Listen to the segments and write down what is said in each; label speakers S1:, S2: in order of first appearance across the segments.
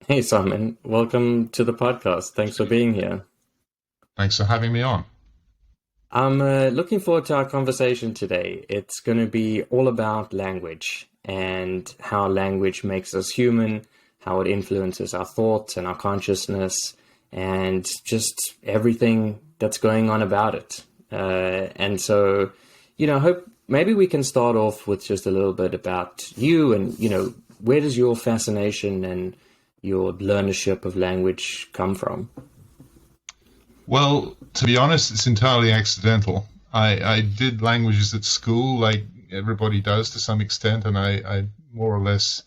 S1: Hey Simon, welcome to the podcast. Thanks for being here.
S2: Thanks for having me on.
S1: I'm looking forward to our conversation today. It's going to be all about language and how language makes us human, how it influences our thoughts and our consciousness, and just everything that's going on about it. Hope maybe we can start off with just a little bit about you and, where does your fascination and your learnership of language come from?
S2: Well, to be honest, it's entirely accidental. I did languages at school, like everybody does to some extent, and I more or less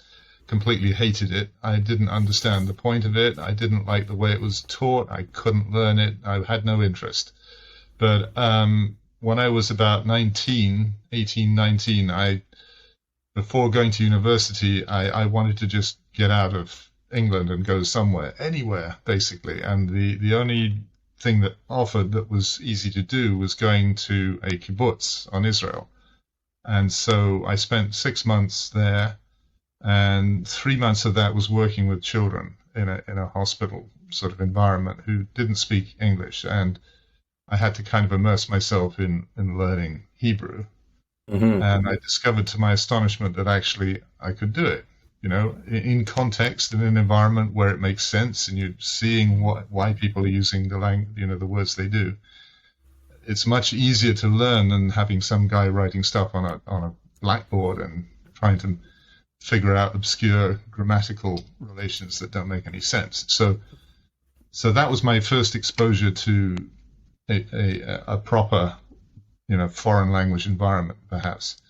S2: completely hated it. I didn't understand the point of it. I didn't like the way it was taught. I couldn't learn it. I had no interest. But when I was about 19, before going to university, I wanted to just get out of England and go somewhere, anywhere, basically. And the only thing that offered that was easy to do was going to a kibbutz on Israel. And so I spent 6 months there, and 3 months of that was working with children in a hospital sort of environment who didn't speak English. And I had to kind of immerse myself in learning Hebrew.
S1: Hmm.
S2: And I discovered to my astonishment that actually I could do it, in context, in an environment where it makes sense, and you're seeing why people are using the words they do. It's much easier to learn than having some guy writing stuff on a blackboard and trying to figure out obscure grammatical relations that don't make any sense. So that was my first exposure to a proper, foreign language environment, perhaps.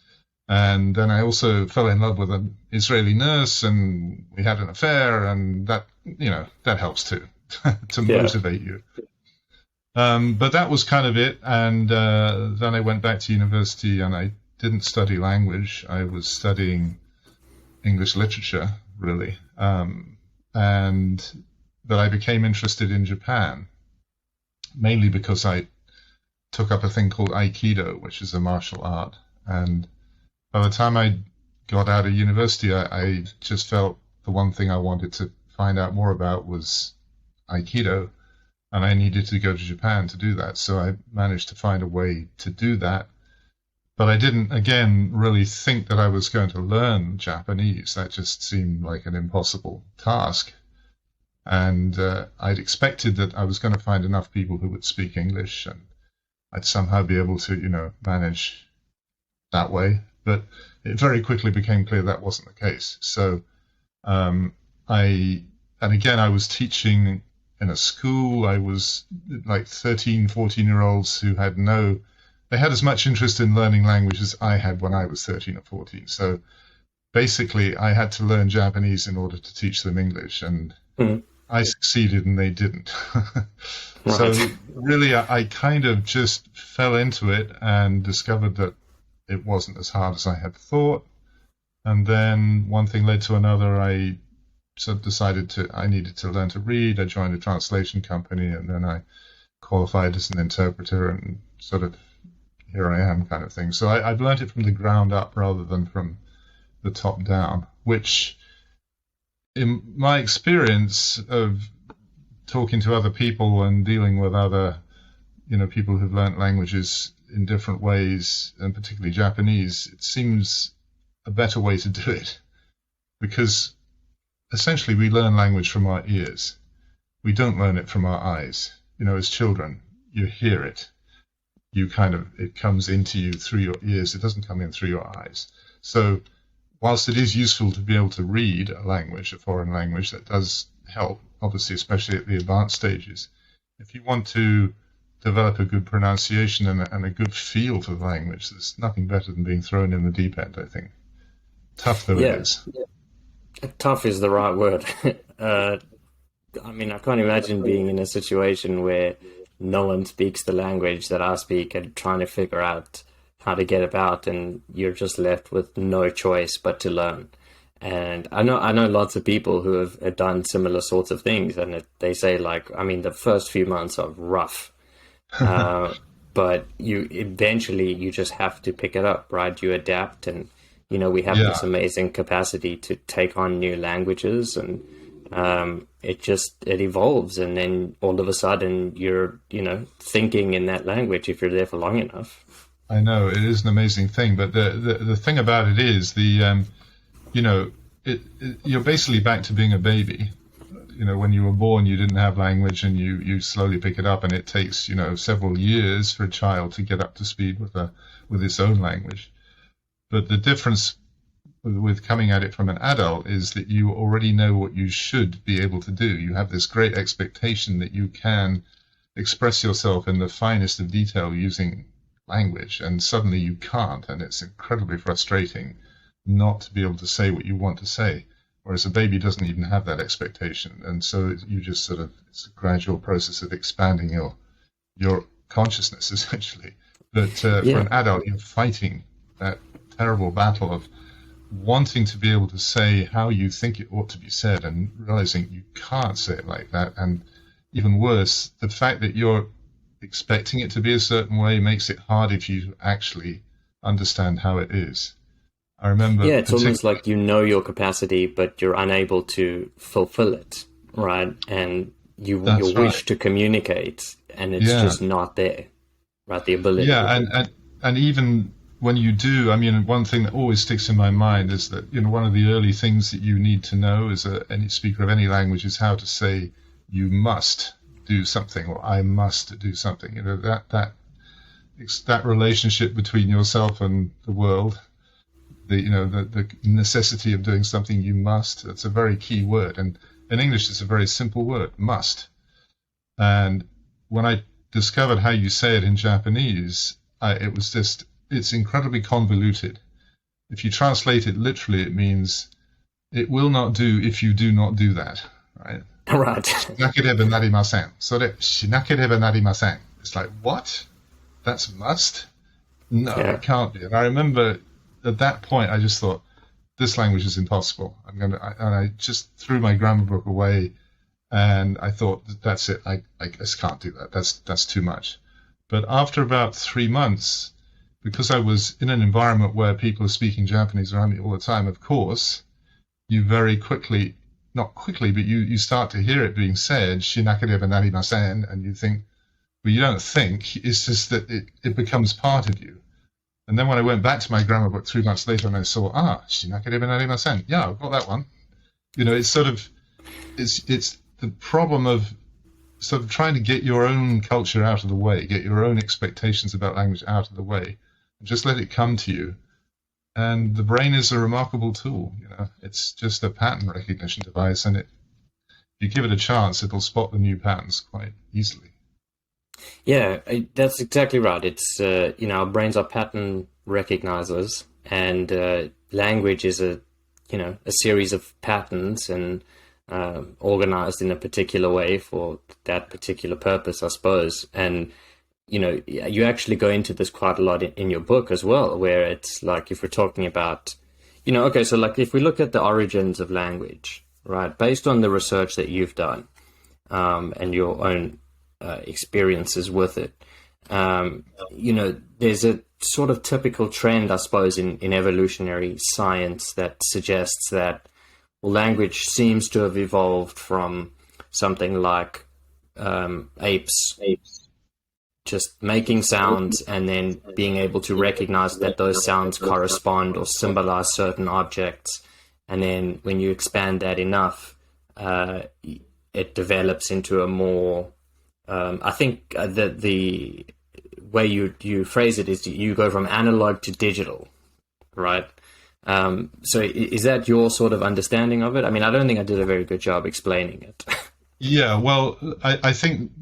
S2: And then I also fell in love with an Israeli nurse, and we had an affair, and that helps too, to
S1: Yeah.
S2: motivate you. But that was kind of it. And then I went back to university, and I didn't study language. I was studying English literature, really. And but I became interested in Japan, mainly because I took up a thing called Aikido, which is a martial art. And by the time I got out of university, I just felt the one thing I wanted to find out more about was Aikido, and I needed to go to Japan to do that. So I managed to find a way to do that. But I didn't, again, really think that I was going to learn Japanese. That just seemed like an impossible task. And I'd expected that I was going to find enough people who would speak English, and I'd somehow be able to, manage that way. But it very quickly became clear that wasn't the case. So um, and again, I was teaching in a school. I was like 13, 14-year-olds who they had as much interest in learning language as I had when I was 13 or 14. So basically, I had to learn Japanese in order to teach them English. And
S1: Mm.
S2: I succeeded and they didn't. So
S1: Right.
S2: really, I kind of just fell into it and discovered that it wasn't as hard as I had thought. And then one thing led to another. I sort of decided I needed to learn to read. I joined a translation company, and then I qualified as an interpreter, and sort of here I am kind of thing. So I've learned it from the ground up rather than from the top down, which in my experience of talking to other people and dealing with other, people who've learnt languages in different ways, and particularly Japanese, it seems a better way to do it, because essentially we learn language from our ears. We don't learn it from our eyes. As children, you hear it. It comes into you through your ears. It doesn't come in through your eyes. So whilst it is useful to be able to read a language, a foreign language, that does help, obviously, especially at the advanced stages. If you want to develop a good pronunciation and a good feel for the language, there's nothing better than being thrown in the deep end, I think. Tough though it
S1: Yeah.
S2: is.
S1: Tough is the right word. uh, I mean, I can't imagine being in a situation where no one speaks the language that I speak and trying to figure out how to get about, and you're just left with no choice but to learn. And I know lots of people who have done similar sorts of things, and they say like, I mean, the first few months are rough, uh, but you just have to pick it up, right? You adapt, and we have this
S2: Yeah,
S1: amazing capacity to take on new languages, it evolves, and then all of a sudden you're, thinking in that language if you're there for long enough.
S2: I know it is an amazing thing, but the thing about it is you're basically back to being a baby. When you were born, you didn't have language, and you slowly pick it up, and it takes several years for a child to get up to speed with its own language. But the difference with coming at it from an adult is that you already know what you should be able to do. You have this great expectation that you can express yourself in the finest of detail using language, and suddenly you can't, and it's incredibly frustrating not to be able to say what you want to say, whereas a baby doesn't even have that expectation. And so you just it's a gradual process of expanding your consciousness, essentially. But for an adult, you're fighting that terrible battle of wanting to be able to say how you think it ought to be said, and realizing you can't say it like that. And even worse, the fact that you're expecting it to be a certain way makes it hard if you actually understand how it is. I remember... Yeah,
S1: it's almost like your capacity, but you're unable to fulfill it, right? And you wish to communicate, and it's just not there, right? The ability.
S2: Yeah, and even when you do, I mean, one thing that always sticks in my mind is that, one of the early things that you need to know as any speaker of any language is how to say, you must do something, or I must do something. That relationship between yourself and the world, the necessity of doing something you must, that's a very key word. And in English, it's a very simple word, must. And when I discovered how you say it in Japanese, it's incredibly convoluted. If you translate it literally, it means it will not do if you do not do that, right?
S1: Right.
S2: Shinakereba narimasen. Sore shinakereba narimasen. It's like, what? That's must? No, it can't be. And I remember at that point, I just thought, this language is impossible. And I just threw my grammar book away, and I thought, that's it. I just can't do that. That's too much. But after about 3 months, because I was in an environment where people are speaking Japanese around me all the time, of course, you very quickly, not quickly, but you start to hear it being said, shinakereba narimasen, and you think, well, you don't think, it's just that it becomes part of you. And then when I went back to my grammar book 3 months later and I saw, shinakereba narimasen, yeah, I've got that one. It's it's the problem of sort of trying to get your own culture out of the way, get your own expectations about language out of the way, and just let it come to you. And the brain is a remarkable tool. It's just a pattern recognition device, and if you give it a chance, it'll spot the new patterns quite easily.
S1: Yeah, that's exactly right. It's our brains are pattern recognizers, and language is a series of patterns and organized in a particular way for that particular purpose, I suppose. And you actually go into this quite a lot in your book as well, where it's like, if we're talking about, okay, so like if we look at the origins of language, right, based on the research that you've done and your own experiences with it, there's a sort of typical trend, I suppose, in evolutionary science that suggests that language seems to have evolved from something like apes just making sounds and then being able to recognize that those sounds correspond or symbolize certain objects. And then when you expand that enough, it develops into a more, I think the way you phrase it is you go from analog to digital, right? So is that your sort of understanding of it? I mean, I don't think I did a very good job explaining it.
S2: Yeah, well, I think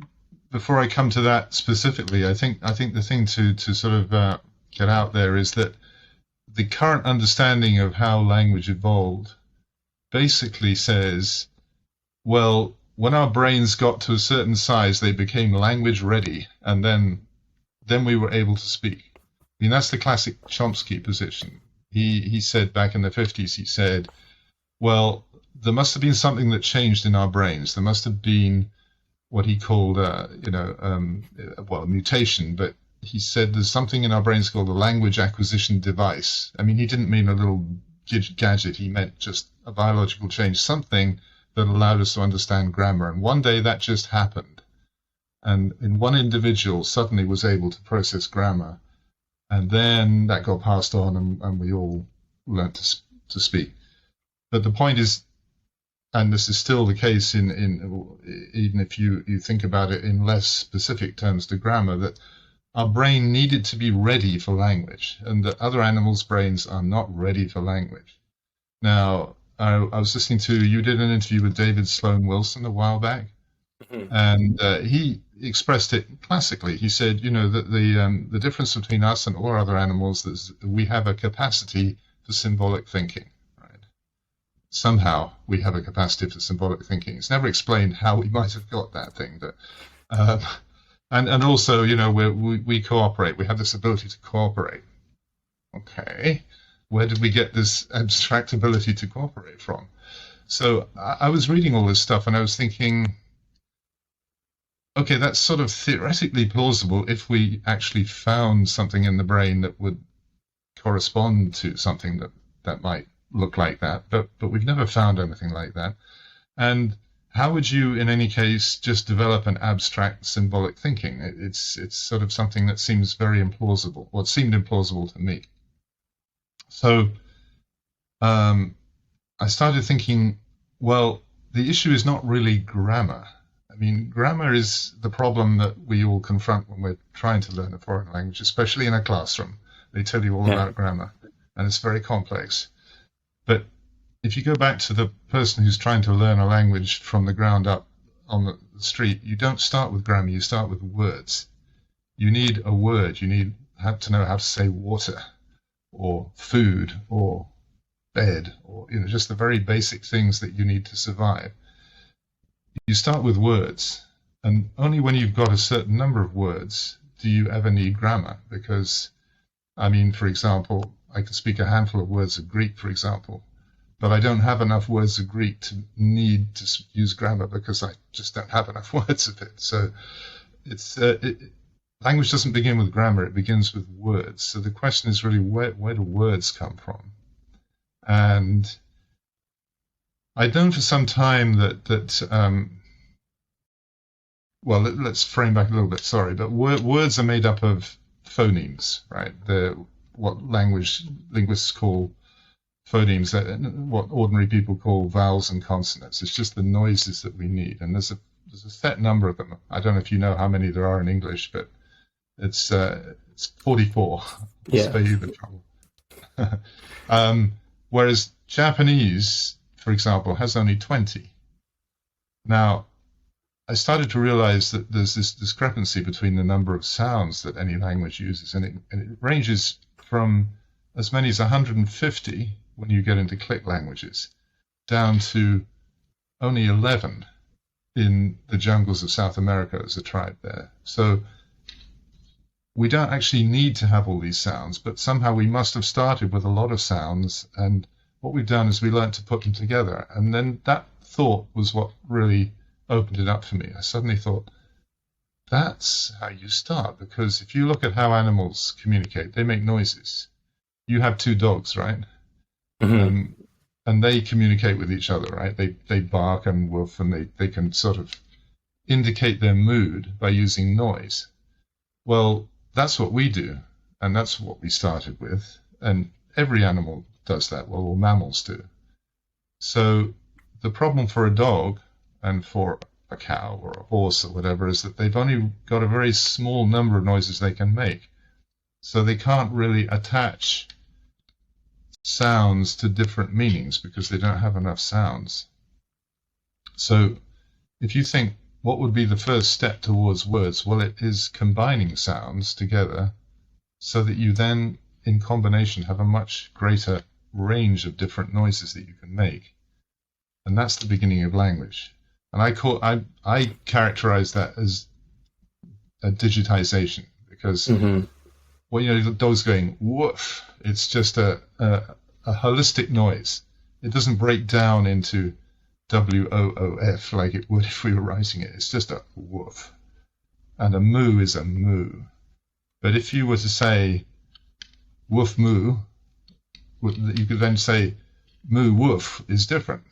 S2: before I come to that specifically, I think the thing to sort of get out there is that the current understanding of how language evolved basically says, well, when our brains got to a certain size, they became language ready, and then we were able to speak. I mean, that's the classic Chomsky position. He said back in the 50s, he said, well, there must have been something that changed in our brains. There must have been what he called, mutation. But he said there's something in our brains called a language acquisition device. I mean, he didn't mean a little gadget. He meant just a biological change, something that allowed us to understand grammar. And one day that just happened. And in one individual suddenly was able to process grammar. And then that got passed on, and we all learned to speak. But the point is, and this is still the case in even if you think about it in less specific terms to grammar, that our brain needed to be ready for language, and that other animals' brains are not ready for language. Now, I was listening to, you did an interview with David Sloan Wilson a while back, and he expressed it classically. He said, that the difference between us and all other animals is we have a capacity for symbolic thinking. Somehow we have a capacity for symbolic thinking. It's never explained how we might have got that thing, but and also, we cooperate. We have this ability to cooperate. Okay, where did we get this abstract ability to cooperate from? So I was reading all this stuff, and I was thinking, okay, that's sort of theoretically plausible if we actually found something in the brain that would correspond to something that might look like that, but we've never found anything like that. And how would you, in any case, just develop an abstract symbolic thinking? It's sort of something that seems very implausible, or it seemed implausible to me. So I started thinking, well, the issue is not really grammar. I mean, grammar is the problem that we all confront when we're trying to learn a foreign language, especially in a classroom. They tell you all about grammar, and it's very complex. But if you go back to the person who's trying to learn a language from the ground up on the street, you don't start with grammar, you start with words. You need a word. You have to know how to say water or food or bed, or just the very basic things that you need to survive. You start with words, and only when you've got a certain number of words do you ever need grammar. Because, I mean, for example, I can speak a handful of words of Greek, for example, but I don't have enough words of Greek to need to use grammar because I just don't have enough words of it. So language doesn't begin with grammar, it begins with words. So the question is really, where do words come from? And I'd known for some time that well, let's frame back a little bit, sorry, but words are made up of phonemes, right? They're what linguists call phonemes, what ordinary people call vowels and consonants. It's just the noises that we need, and there's a set number of them. I don't know if you know how many there are in English, but it's 44. I'll spare you the trouble. Whereas Japanese, for example, has only 20. Now, I started to realize that there's this discrepancy between the number of sounds that any language uses, and it ranges from as many as 150 when you get into click languages, down to only 11 in the jungles of South America as a tribe there. So we don't actually need to have all these sounds, but somehow we must have started with a lot of sounds, and what we've done is we learned to put them together. And then that thought was what really opened it up for me. I suddenly thought, that's how you start, because if you look at how animals communicate, they make noises. You have 2 dogs, right? Mm-hmm. And they communicate with each other, right? They bark and woof, and they can sort of indicate their mood by using noise. Well, that's what we do, and that's what we started with, and every animal does that. Well, all mammals do. So the problem for a dog and for a cow or a horse or whatever is that they've only got a very small number of noises they can make. So they can't really attach sounds to different meanings because they don't have enough sounds. So if you think, what would be the first step towards words? Well, it is combining sounds together so that you then, in combination, have a much greater range of different noises that you can make. And that's the beginning of language. And I characterize that as a digitization, because the dog's going woof, it's just a holistic noise. It doesn't break down into WOOF like it would if we were writing it. It's just a woof. And a moo is a moo. But if you were to say woof moo, you could then say moo woof is different.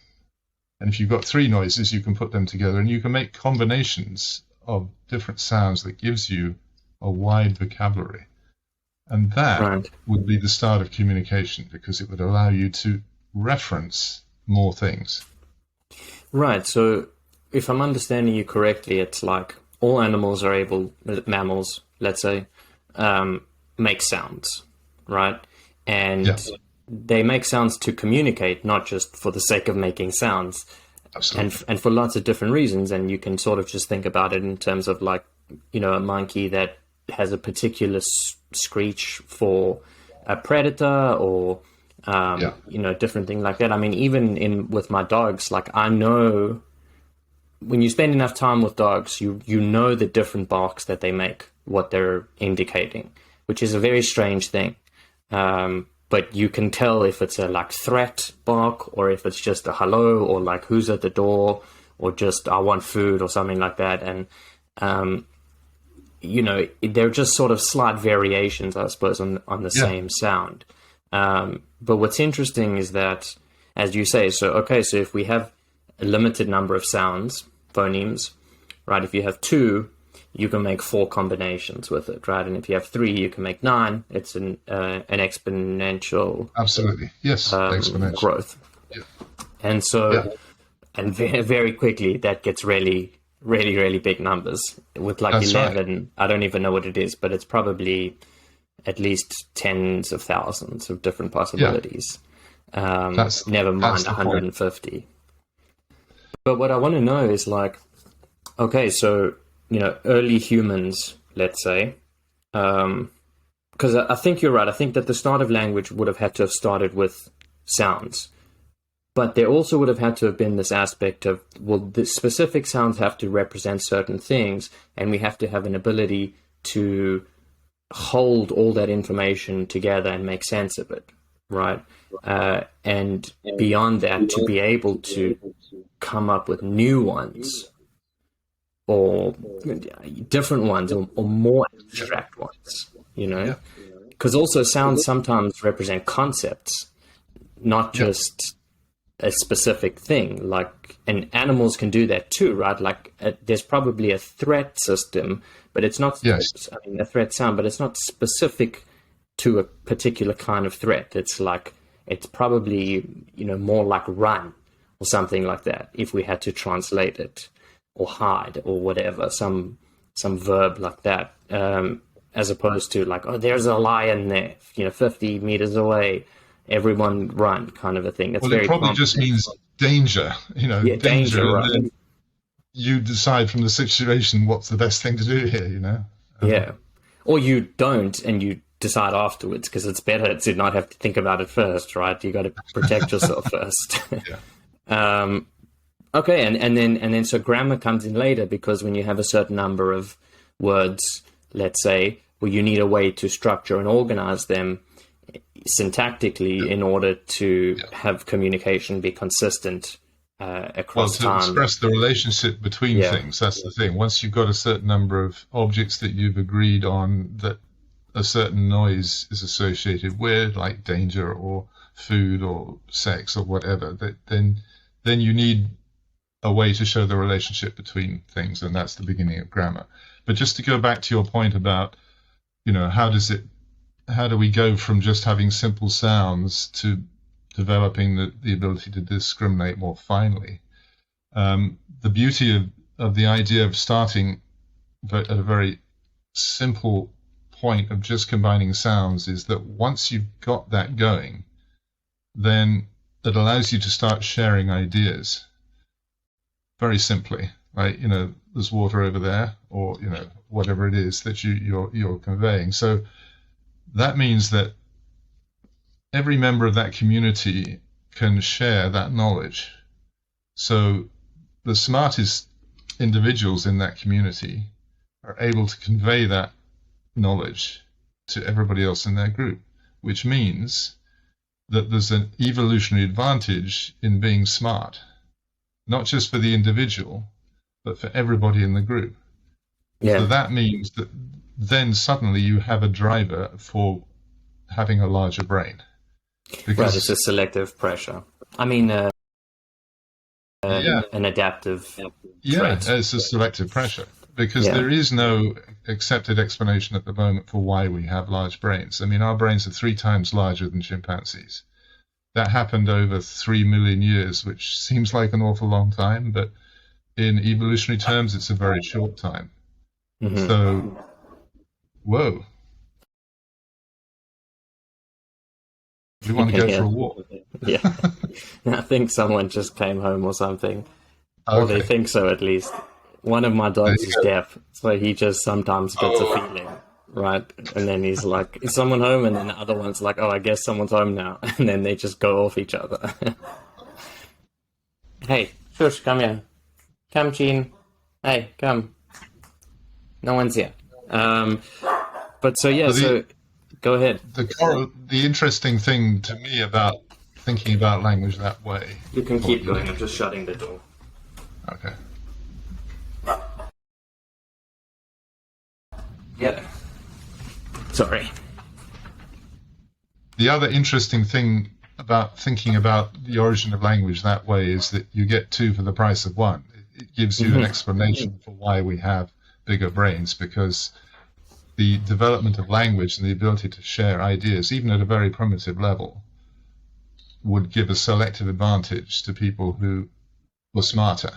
S2: And if you've got three noises, you can put them together and you can make combinations of different sounds that gives you a wide vocabulary. And that
S1: Right.
S2: would be the start of communication, because it would allow you to reference more things.
S1: Right. So if I'm understanding you correctly, it's like all animals are able, mammals, let's say, make sounds, right? And
S2: Yeah,
S1: they make sounds to communicate, not just for the sake of making sounds,
S2: absolutely.
S1: and for lots of different reasons. And you can sort of just think about it in terms of like, a monkey that has a particular screech for a predator, or
S2: Yeah,
S1: different thing like that. I mean, even in with my dogs, like I know when you spend enough time with dogs, you know the different barks that they make, what they're indicating, which is a very strange thing. But you can tell if it's a like threat bark, or if it's just a hello, or like who's at the door, or just I want food or something like that. And they're just sort of slight variations, I suppose, on the
S2: yeah,
S1: same sound. But what's interesting is that, as you say, so if we have a limited number of sounds, phonemes, right? If you have two, you can make four combinations with it, right? And if you have three, you can make nine. It's an exponential
S2: absolutely. Yes, exponential.
S1: growth.
S2: Yeah,
S1: And so,
S2: yeah,
S1: and very quickly, that gets really, really, really big numbers with like
S2: that's right.
S1: 11. I don't even know what it is, but it's probably at least tens of thousands of different
S2: Yeah,
S1: possibilities.
S2: that's
S1: Never mind
S2: the point.
S1: 150. But what I want to know is like, okay, so, early humans, let's say, because I think you're right. I think that the start of language would have had to have started with sounds. But there also would have had to have been this aspect of, well, the specific sounds have to represent certain things, and we have to have an ability to hold all that information together and make sense of it, right? And beyond that, to be able to come up with new ones, or different ones, or more abstract ones,
S2: Yeah,
S1: because also sounds sometimes represent concepts, not
S2: yeah,
S1: just a specific thing. Like, and animals can do that too, right? Like there's probably a threat system, but it's not,
S2: yes,
S1: I mean, a threat sound, but it's not specific to a particular kind of threat. It's like, it's probably, more like run or something like that, if we had to translate it, or hide, or whatever, some verb like that, as opposed to like, oh, there's a lion there, 50 meters away, everyone run, kind of a thing. It's
S2: well, it
S1: very
S2: probably just
S1: prominent.
S2: means danger,
S1: Yeah, danger,
S2: danger, and
S1: right?
S2: then you decide from the situation what's the best thing to do here. Um,
S1: Yeah, or you don't, and you decide afterwards, because it's better to not have to think about it first, right? You got to protect yourself first.
S2: yeah,
S1: um, okay, and then so grammar comes in later, because when you have a certain number of words, let's say, well, you need a way to structure and organize them syntactically in order to
S2: yeah.
S1: have communication be consistent
S2: Well,
S1: across
S2: to
S1: time.
S2: express the relationship between
S1: Yeah,
S2: things, that's the thing. Once you've got a certain number of objects that you've agreed on that a certain noise is associated with, like danger or food or sex or whatever, then you need a way to show the relationship between things, and that's the beginning of grammar. But just to go back to your point about, how do we go from just having simple sounds to developing the ability to discriminate more finely? The beauty of the idea of starting at a very simple point of just combining sounds is that once you've got that going, then it allows you to start sharing ideas very simply, right? There's water over there, or whatever it is that you're conveying. So that means that every member of that community can share that knowledge. So the smartest individuals in that community are able to convey that knowledge to everybody else in their group, which means that there's an evolutionary advantage in being smart, not just for the individual, but for everybody in the group. So
S1: yeah,
S2: that means that then suddenly you have a driver for having a larger brain.
S1: right. It's
S2: Because
S1: a selective pressure. I mean, an adaptive
S2: Yeah,
S1: trait.
S2: it's a selective pressure because
S1: Yeah.
S2: there is no accepted explanation at the moment for why we have large brains. I mean, our brains are 3 times larger than chimpanzees. That happened over 3 million years, which seems like an awful long time, but in evolutionary terms, it's a very short time.
S1: Hmm.
S2: So, whoa, we want to go for
S1: Yeah.
S2: a walk.
S1: Yeah. I think someone just came home or something, or they
S2: Okay,
S1: think so at least. One of my
S2: there
S1: dogs
S2: you
S1: is
S2: go.
S1: deaf, so he just sometimes gets a feeling, right? And then he's like, "Is someone home?" And then the other one's like, "Oh, I guess someone's home now." And then they just go off each other. Hey, shush, come here. Come, Gene. Hey, come. No one's here. But so yeah,
S2: But
S1: so go ahead.
S2: the interesting thing to me about thinking about language that way.
S1: You can
S2: Oh,
S1: keep going. I'm just shutting the door.
S2: okay.
S1: Yeah. Sorry.
S2: The other interesting thing about thinking about the origin of language that way is that you get two for the price of one. It gives you an explanation for why we have bigger brains, because the development of language and the ability to share ideas, even at a very primitive level, would give a selective advantage to people who were smarter.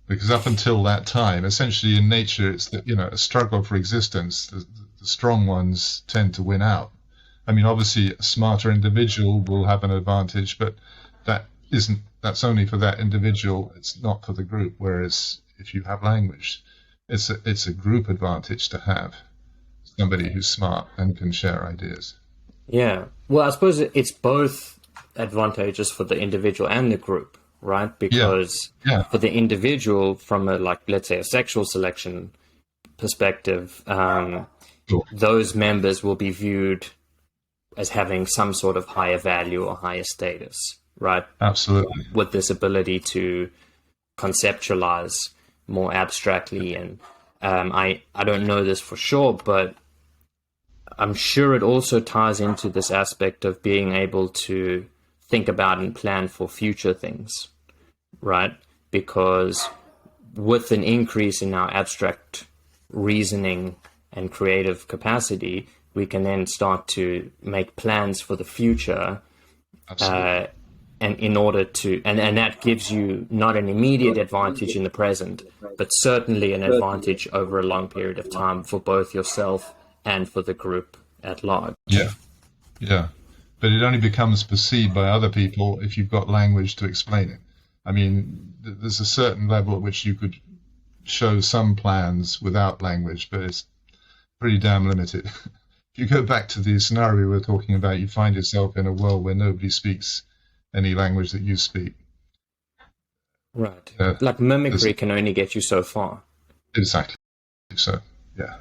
S2: Because up until that time, essentially in nature, it's a struggle for existence. The strong ones tend to win out. I mean, obviously, a smarter individual will have an advantage, but that's only for that individual. It's not for the group. Whereas if you have language, it's a group advantage to have somebody who's smart and can share ideas.
S1: Yeah. Well, I suppose it's both advantageous for the individual and the group, right?
S2: Yeah,
S1: Because
S2: yeah,
S1: for the individual, from a like, let's say, a sexual selection perspective,
S2: sure.
S1: those members will be viewed as having some sort of higher value or higher status, right?
S2: Absolutely.
S1: With this ability to conceptualize more abstractly. And I don't know this for sure, but I'm sure it also ties into this aspect of being able to think about and plan for future things, right? Because with an increase in our abstract reasoning and creative capacity, we can then start to make plans for the future.
S2: Absolutely.
S1: And in order to, and that gives you not an immediate advantage in the present, but certainly an advantage over a long period of time for both yourself and for the group at large.
S2: Yeah, yeah. But it only becomes perceived by other people if you've got language to explain it. I mean, there's a certain level at which you could show some plans without language, but it's pretty damn limited. If you go back to the scenario we were talking about, you find yourself in a world where nobody speaks any language that you speak.
S1: Right.
S2: Uh,
S1: Like mimicry can only get you so far.
S2: exactly. So, yeah.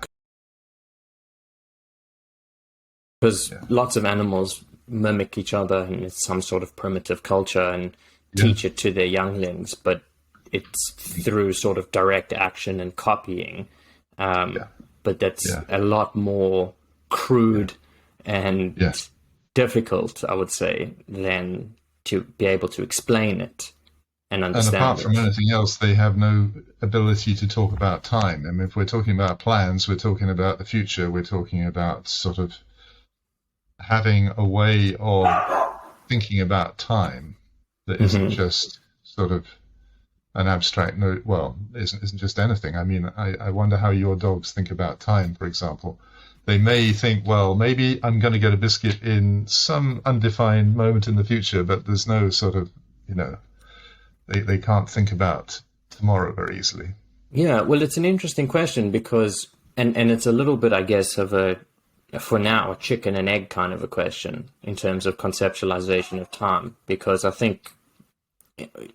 S1: Because lots of animals mimic each other and it's some sort of primitive culture and
S2: Yeah.
S1: teach it to their younglings, but it's through sort of direct action and copying.
S2: Yeah.
S1: But that's
S2: Yeah.
S1: a lot more crude and
S2: Yes.
S1: difficult, I would say, than to be able to explain it and
S2: And
S1: understand
S2: apart
S1: it.
S2: from anything else, they have no ability to talk about time. I mean, if we're talking about plans, we're talking about the future. We're talking about sort of having a way of thinking about time that isn't just sort of an abstract note. Well, isn't just anything. I mean, I wonder how your dogs think about time, for example. They may think, well, maybe I'm going to get a biscuit in some undefined moment in the future, but there's no sort of, they can't think about tomorrow very easily.
S1: Yeah, well, it's an interesting question because, and it's a little bit, I guess, of for now, a chicken and egg kind of a question in terms of conceptualization of time, because I think,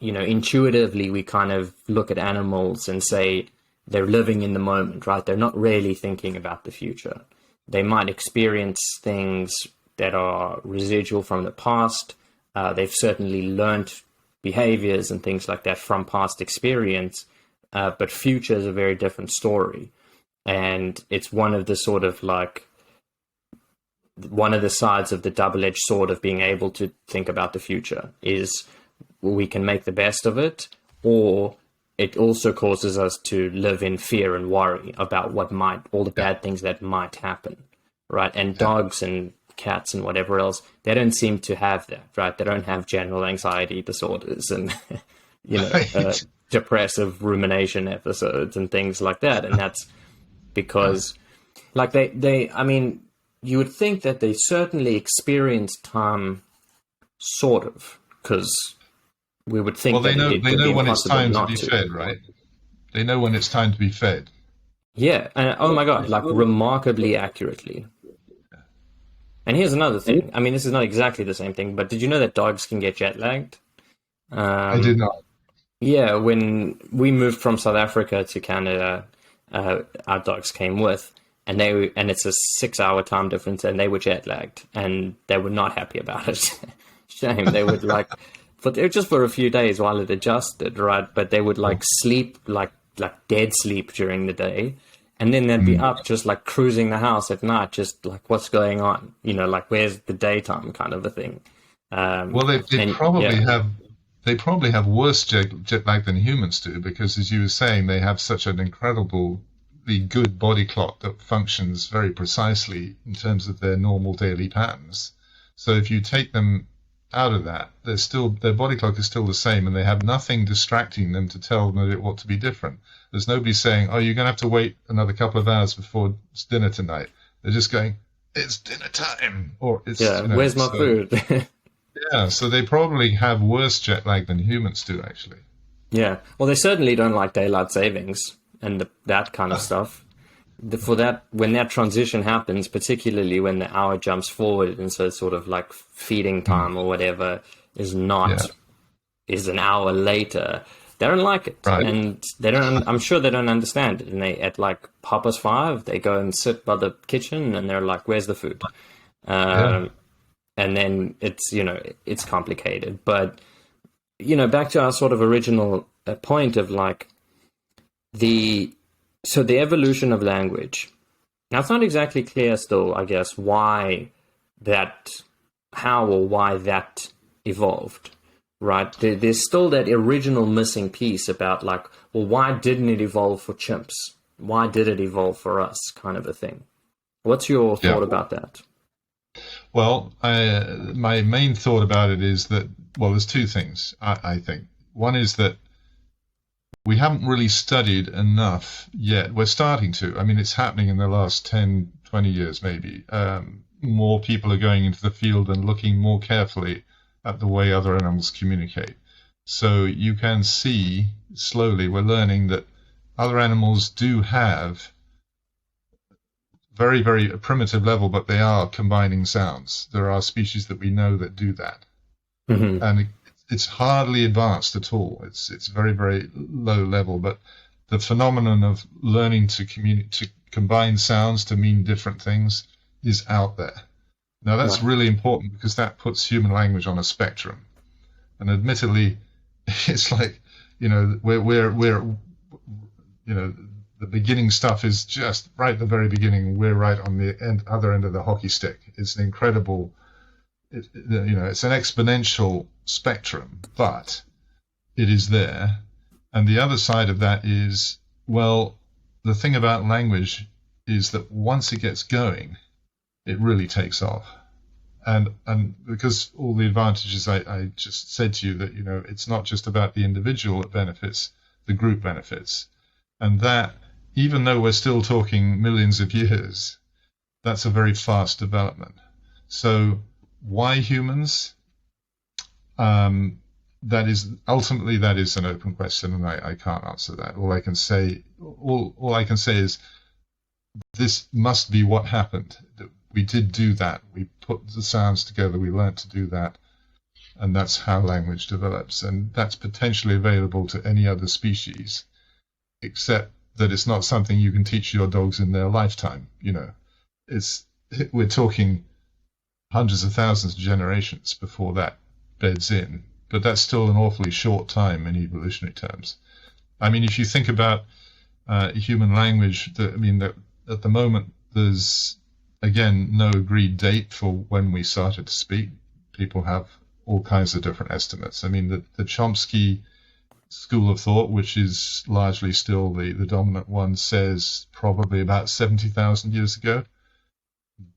S1: intuitively we kind of look at animals and say they're living in the moment, right? They're not really thinking about the future. They might experience things that are residual from the past. They've certainly learned behaviors and things like that from past experience, but future is a very different story. And it's one of the sort of like, one of the sides of the double-edged sword of being able to think about the future is we can make the best of it, or it also causes us to live in fear and worry about all the bad things that might happen, right? And dogs and cats and whatever else, they don't seem to have that, right? They don't have general anxiety disorders and, depressive rumination episodes and things like that. And that's because, like, I mean, you would think that they certainly experience time, sort of, because we would think
S2: they know when it's time to be fed, right? They know when it's time to be fed.
S1: Yeah, and oh my God, like remarkably accurately. And here's another thing. I mean, this is not exactly the same thing, but did you know that dogs can get jet lagged?
S2: I did not.
S1: Yeah, when we moved from South Africa to Canada, our dogs came with, and it's a 6-hour time difference, and they were jet lagged, and they were not happy about it. Shame. They would just for a few days while it adjusted, right? But they would sleep like dead sleep during the day. And then they'd be up just like cruising the house at night, just like, what's going on? Like, where's the daytime kind of a thing.
S2: They probably have worse jet lag than humans do, because as you were saying, they have such an incredibly good body clock that functions very precisely in terms of their normal daily patterns. So if you take them out of that, their body clock is still the same, and they have nothing distracting them to tell them that it ought to be different. There's nobody saying, oh, you're going to have to wait another couple of hours before it's dinner tonight. They're just going, it's dinner time. Or it's,
S1: where's my food?
S2: Yeah, so they probably have worse jet lag than humans do, actually.
S1: Yeah, well, they certainly don't like daylight savings and that kind of stuff. For that, when that transition happens, particularly when the hour jumps forward, and so it's sort of like feeding time or whatever is an hour later, they don't like it,
S2: right.
S1: And they don't. I'm sure they don't understand it. And they, at like 5:30, they go and sit by the kitchen, and they're like, "Where's the food?" And then it's complicated. But back to our sort of original point of like the evolution of language. Now, it's not exactly clear still, I guess, why that evolved. Right, there's still that original missing piece about like, well, why didn't it evolve for chimps? Why did it evolve for us, kind of a thing? What's your thought about that?
S2: Well, my main thought about it is that, well, there's two things, I think. One is that we haven't really studied enough yet. We're starting to. I mean, it's happening in the last 10, 20 years maybe. More people are going into the field and looking more carefully at the way other animals communicate. So you can see slowly we're learning that other animals do have very, very primitive level, but they are combining sounds. There are species that we know that do that. Mm-hmm. And it's hardly advanced at all. It's very, very low level, but the phenomenon of learning to combine sounds to mean different things is out there. Now, that's really important because that puts human language on a spectrum. And admittedly, it's like, we're the beginning stuff is just right at the very beginning. We're right on the other end of the hockey stick. It's an incredible, it's an exponential spectrum, but it is there. And the other side of that is, well, the thing about language is that once it gets going, it really takes off. And because all the advantages I just said to you, that, it's not just about the individual that benefits, the group benefits. And that, even though we're still talking millions of years, that's a very fast development. So why humans? That is an open question, and I can't answer that. All I can say is this must be what happened. We did do that. We put the sounds together. We learned to do that. And that's how language develops. And that's potentially available to any other species, except that it's not something you can teach your dogs in their lifetime. We're talking hundreds of thousands of generations before that beds in. But that's still an awfully short time in evolutionary terms. I mean, if you think about human language, that at the moment there's, again, no agreed date for when we started to speak. People have all kinds of different estimates. I mean, the Chomsky school of thought, which is largely still the dominant one, says probably about 70,000 years ago,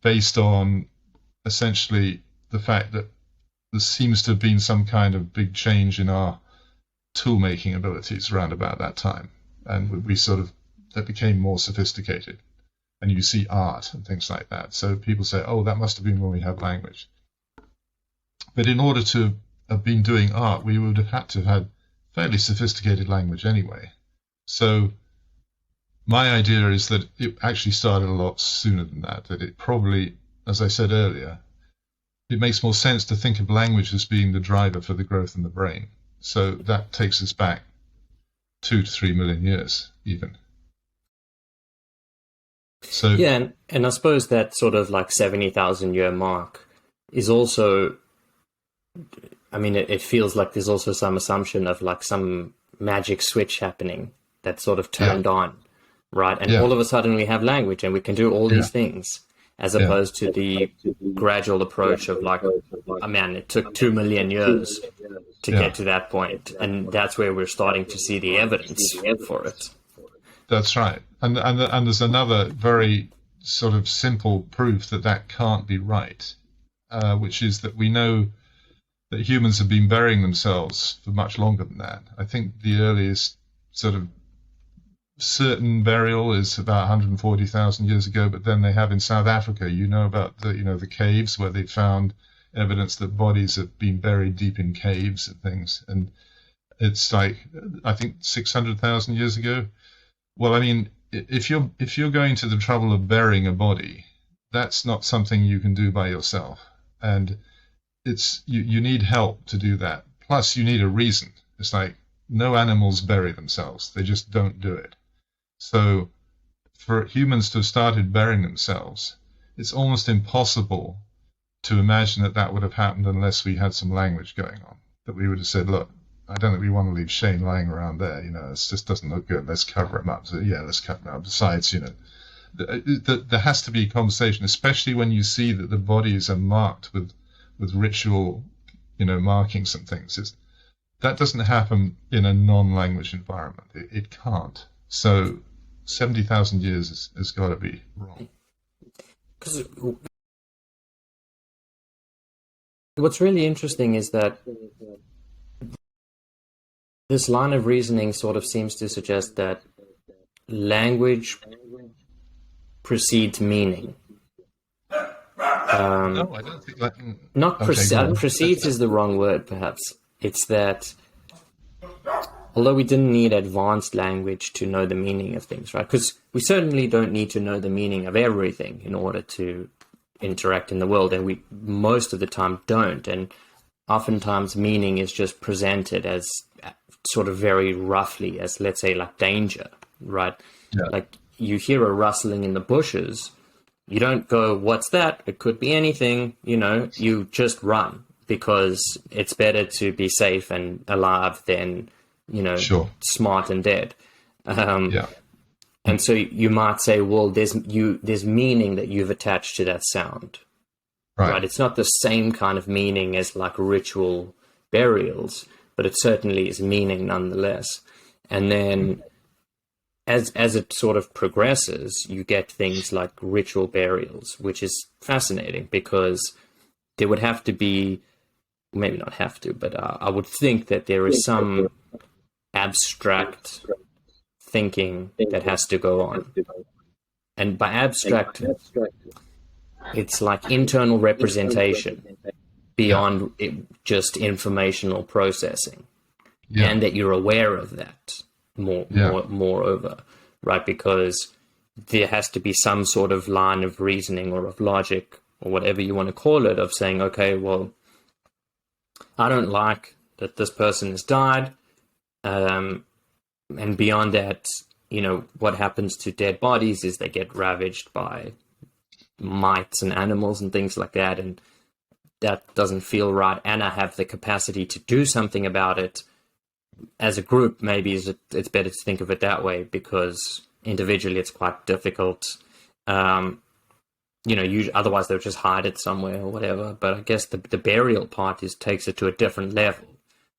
S2: based on essentially the fact that there seems to have been some kind of big change in our tool-making abilities around about that time. And we sort of, that became more sophisticated. And you see art and things like that. So people say, oh, that must have been when we had language. But in order to have been doing art, we would have had to have had fairly sophisticated language anyway. So my idea is that it actually started a lot sooner than that it probably, as I said earlier, it makes more sense to think of language as being the driver for the growth in the brain. So that takes us back 2 to 3 million years, even. So
S1: yeah, and I suppose that sort of like 70,000 year mark is also, I mean, it feels like there's also some assumption of like some magic switch happening that sort of turned on, right? And all of a sudden we have language and we can do all these things, as opposed to the gradual approach of like, oh man, it took 2 million years to get to that point. And that's where we're starting to see the evidence for it.
S2: That's right. And there's another very sort of simple proof that that can't be right, which is that we know that humans have been burying themselves for much longer than that. I think the earliest sort of certain burial is about 140,000 years ago, but then they have in South Africa, about the caves where they found evidence that bodies have been buried deep in caves and things. And it's like, I think 600,000 years ago. Well, I mean, if you're going to the trouble of burying a body, that's not something you can do by yourself. And you need help to do that. Plus, you need a reason. It's like no animals bury themselves. They just don't do it. So for humans to have started burying themselves, it's almost impossible to imagine that would have happened unless we had some language going on, that we would have said, look, I don't think we want to leave Shane lying around there. It just doesn't look good. Let's cover him up. So, let's cover him up. Besides, there has to be a conversation, especially when you see that the bodies are marked with ritual, markings and things. That doesn't happen in a non-language environment. It can't. So 70,000 years has got to be wrong.
S1: Because what's really interesting is that this line of reasoning sort of seems to suggest that language precedes meaning.
S2: No, I don't think that.
S1: Not precedes is the wrong word, perhaps. It's that although we didn't need advanced language to know the meaning of things, right? Because we certainly don't need to know the meaning of everything in order to interact in the world, and we most of the time don't. And oftentimes meaning is just presented as sort of very roughly as, let's say, like danger, right?
S2: Yeah.
S1: Like you hear a rustling in the bushes, you don't go, what's that? It could be anything, you just run, because it's better to be safe and alive than,
S2: Sure.
S1: smart and dead. And so you might say, well, there's meaning that you've attached to that sound, right? It's not the same kind of meaning as like ritual burials, but it certainly is meaning nonetheless. And then as it sort of progresses, you get things like ritual burials, which is fascinating because there would have to be, maybe not have to, but I would think that there is some abstract thinking that has to go on. And by abstract, it's like internal representation beyond just informational processing, and that you're aware of that moreover, right? Because there has to be some sort of line of reasoning or of logic or whatever you want to call it, of saying, okay, well, I don't like that this person has died, and beyond that, what happens to dead bodies is they get ravaged by mites and animals and things like that, and that doesn't feel right, and I have the capacity to do something about it. As a group, maybe it's better to think of it that way, because individually it's quite difficult. Otherwise they'll just hide it somewhere or whatever. But I guess the burial part takes it to a different level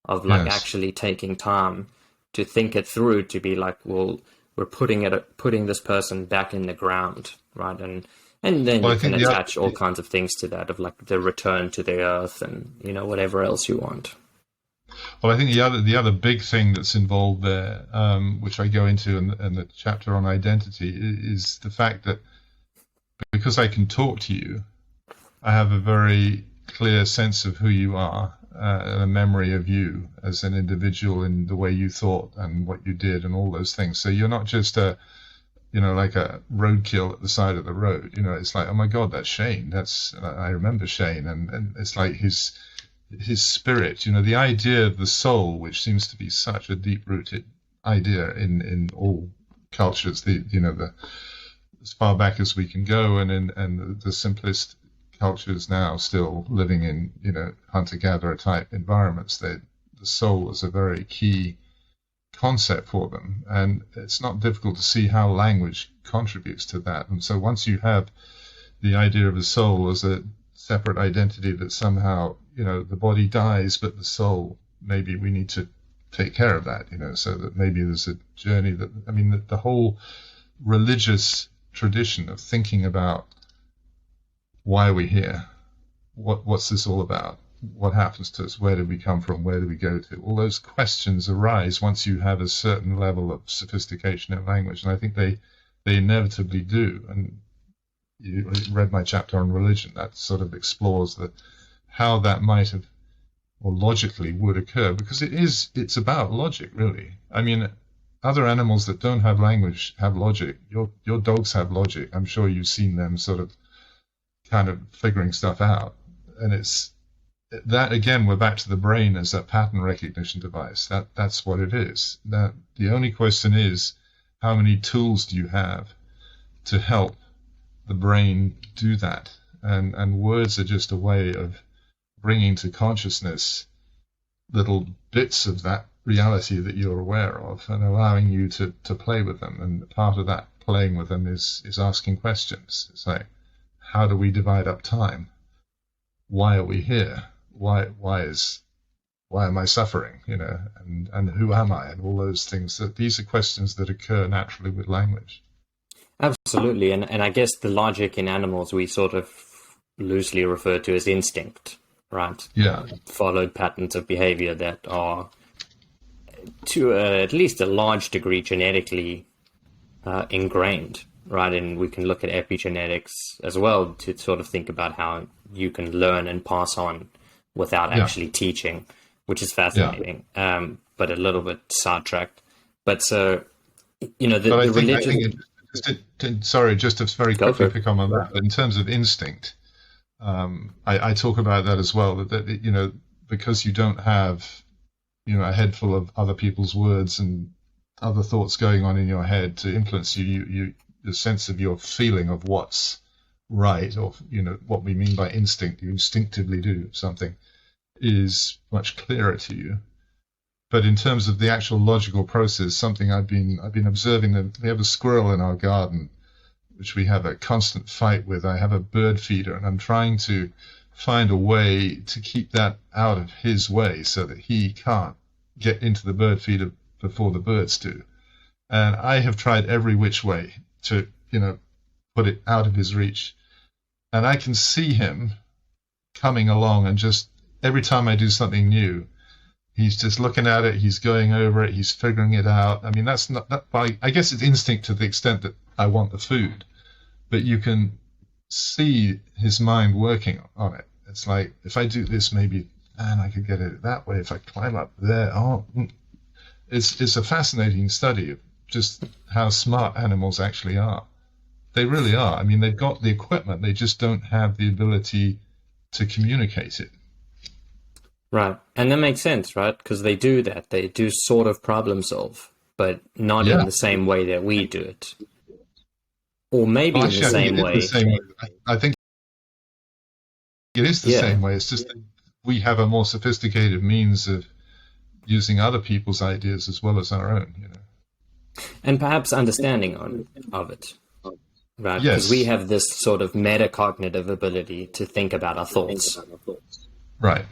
S1: of actually taking time to think it through, to be like, well, we're putting this person back in the ground, right? And then you can attach all kinds of things to that, of like the return to the earth and, whatever else you want.
S2: Well, I think the other big thing that's involved there, which I go into in the chapter on identity, is the fact that because I can talk to you, I have a very clear sense of who you are, and a memory of you as an individual in the way you thought and what you did and all those things. So you're not just like a roadkill at the side of the road. It's like, oh my God, that's Shane. I remember Shane, and it's like his spirit. The idea of the soul, which seems to be such a deep-rooted idea in all cultures. As far back as we can go, and the simplest cultures now still living in hunter-gatherer type environments. The soul is a very key concept for them, and it's not difficult to see how language contributes to that. And so once you have the idea of the soul as a separate identity, that somehow the body dies but the soul, maybe we need to take care of that, so that maybe there's a journey the whole religious tradition of thinking about why are we here, what's this all about, what happens to us, where did we come from, where do we go to, all those questions arise once you have a certain level of sophistication in language, and I think they inevitably do. And you read my chapter on religion, that sort of explores how that might have, or logically would occur, because it's about logic, really. Other animals that don't have language have logic. Your dogs have logic. I'm sure you've seen them sort of kind of figuring stuff out. And it's that, again, we're back to the brain as that pattern recognition device. That's what it is. That the only question is, how many tools do you have to help the brain do that? And words are just a way of bringing to consciousness little bits of that reality that you're aware of, and allowing you to play with them. And part of that playing with them is asking questions. It's like, how do we divide up time? Why are we here? Why am I suffering? And who am I? And all those things. These are questions that occur naturally with language.
S1: Absolutely. And I guess the logic in animals we sort of loosely refer to as instinct, right?
S2: Yeah.
S1: Followed patterns of behavior that are, to at least a large degree, genetically ingrained, right? And we can look at epigenetics as well to sort of think about how you can learn and pass on without actually teaching, which is fascinating, but a little bit sidetracked. But so, the religion...
S2: Sorry, just to very quickly pick on that. In terms of instinct, I talk about that as well, that because you don't have a head full of other people's words and other thoughts going on in your head to influence you, the sense of your feeling of what's right, or what we mean by instinct, you instinctively do something, is much clearer to you. But in terms of the actual logical process, something I've been observing, that we have a squirrel in our garden, which we have a constant fight with. I have a bird feeder, and I'm trying to find a way to keep that out of his way so that he can't get into the bird feeder before the birds do. And I have tried every which way to, put it out of his reach. And I can see him coming along, and just every time I do something new, he's just looking at it, he's going over it, he's figuring it out. That's not that. I guess it's instinct to the extent that I want the food, but you can see his mind working on it. It's like, if I do this, maybe, I could get it that way. If I climb up there, it's a fascinating study of just how smart animals actually are. They really are. They've got the equipment, they just don't have the ability to communicate it.
S1: Right. And that makes sense, right? Because they do that. They do sort of problem solve, but not in the same way that we do it. Or maybe in the same way.
S2: I think it is the same way. It's just that we have a more sophisticated means of using other people's ideas as well as our own,
S1: And perhaps understanding of it. Right. Because we have this sort of metacognitive ability to think about our thoughts.
S2: Right.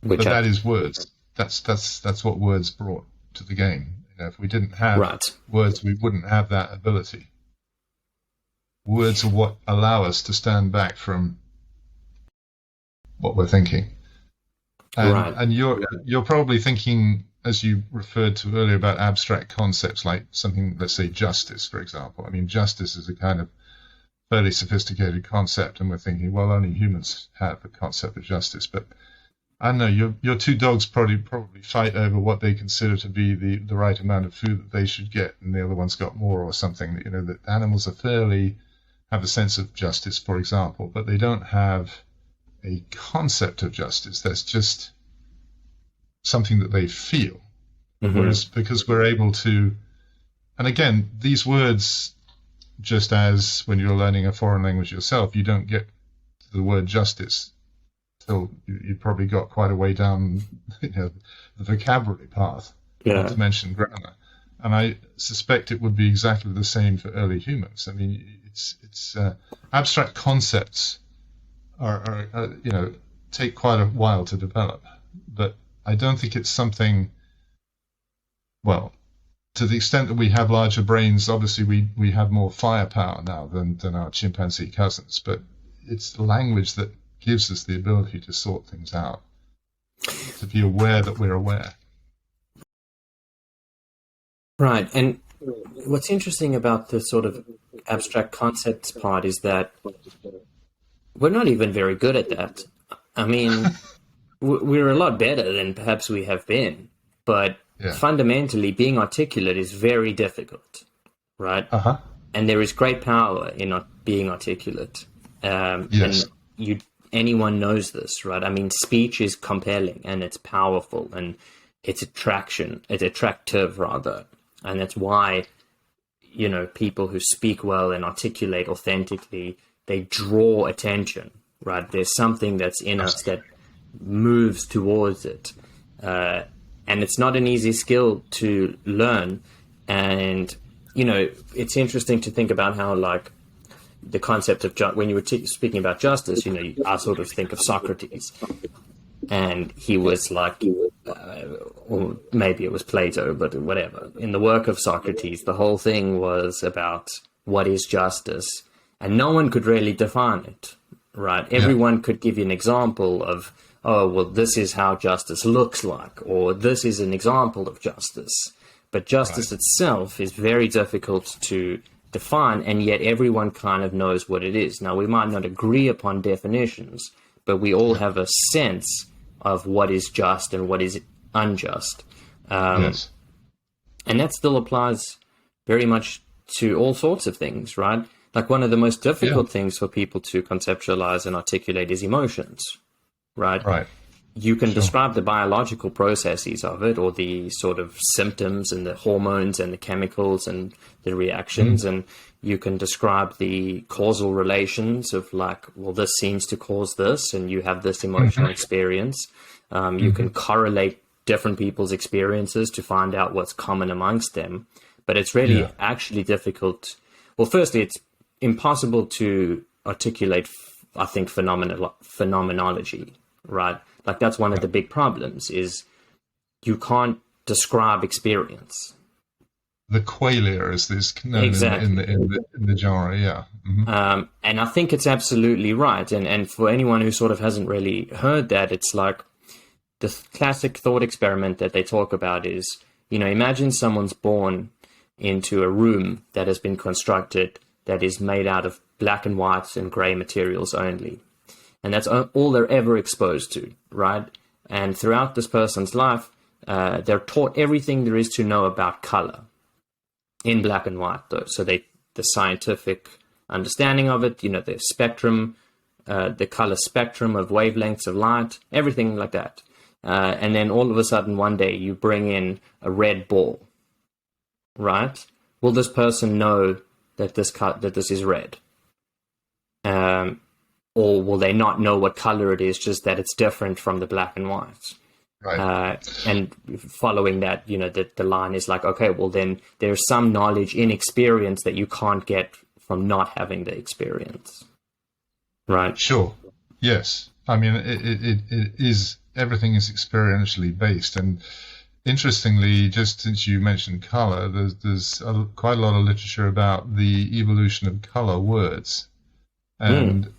S2: But that is words. That's what words brought. to the game. If we didn't have
S1: Right.
S2: words, we wouldn't have that ability. Words are what allow us to stand back from what we're thinking. And,
S1: Right.
S2: and you're probably thinking, as you referred to earlier, about abstract concepts like something, let's say justice, for example. I mean, justice is a kind of fairly sophisticated concept, and we're thinking, well, only humans have the concept of justice. But I don't know, your two dogs probably fight over what they consider to be the right amount of food that they should get, and the other one's got more or something. That animals have a sense of justice, for example, but they don't have a concept of justice. That's just something that they feel.
S1: Mm-hmm.
S2: Whereas because we're able to, and again, these words, just as when you're learning a foreign language yourself, you don't get to the word justice till you probably got quite a way down the vocabulary path,
S1: Yeah.
S2: not to mention grammar. And I suspect it would be exactly the same for early humans. I mean, it's abstract concepts are take quite a while to develop, but I don't think it's something. Well, to the extent that we have larger brains, obviously we have more firepower now than our chimpanzee cousins. But it's the language that gives us the ability to sort things out, to be aware that we're aware.
S1: Right. And what's interesting about the sort of abstract concepts part is that we're not even very good at that. I mean, we're a lot better than perhaps we have been, but fundamentally being articulate is very difficult, right?
S2: Uh-huh.
S1: And there is great power in not being articulate.
S2: Yes.
S1: And anyone knows this, right? I mean, speech is compelling and it's powerful and it's attractive rather. And that's why, people who speak well and articulate authentically, they draw attention, right? There's something that's in us that moves towards it. And it's not an easy skill to learn. And, it's interesting to think about how, like, the concept of, when you were speaking about justice, I sort of think of Socrates. And he was like, or maybe it was Plato, but whatever. In the work of Socrates, the whole thing was about what is justice. And no one could really define it, right? Everyone could give you an example of, oh, well, this is how justice looks like, or this is an example of justice. But justice itself is very difficult to define, and yet everyone kind of knows what it is. Now, we might not agree upon definitions, but we all have a sense of what is just and what is unjust.
S2: Yes.
S1: And that still applies very much to all sorts of things, right? Like one of the most difficult things for people to conceptualize and articulate is emotions, right?
S2: Right.
S1: You can describe the biological processes of it, or the sort of symptoms and the hormones and the chemicals and the reactions, and you can describe the causal relations of, like, well, this seems to cause this, and you have this emotional experience. You can correlate different people's experiences to find out what's common amongst them. But it's really actually difficult. Well, firstly, it's impossible to articulate, I think, phenomenology, right? Like, that's one of the big problems, is you can't describe experience.
S2: The qualia is this known in the genre,
S1: And I think it's absolutely right. And for anyone who sort of hasn't really heard that, it's like the classic thought experiment that they talk about is, imagine someone's born into a room that has been constructed that is made out of black and white and gray materials only. And that's all they're ever exposed to, right? And throughout this person's life, they're taught everything there is to know about color in black and white, though. So the scientific understanding of it, the spectrum, the color spectrum of wavelengths of light, everything like that. And then all of a sudden, one day, you bring in a red ball, right? Will this person know that this is red? Or will they not know what color it is, just that it's different from the black and white?
S2: Right.
S1: And following that, the line is like, okay, well, then there's some knowledge in experience that you can't get from not having the experience. Right.
S2: Sure. Yes. I mean, it is, everything is experientially based. And interestingly, just since you mentioned color, there's quite a lot of literature about the evolution of color words
S1: Hmm.
S2: and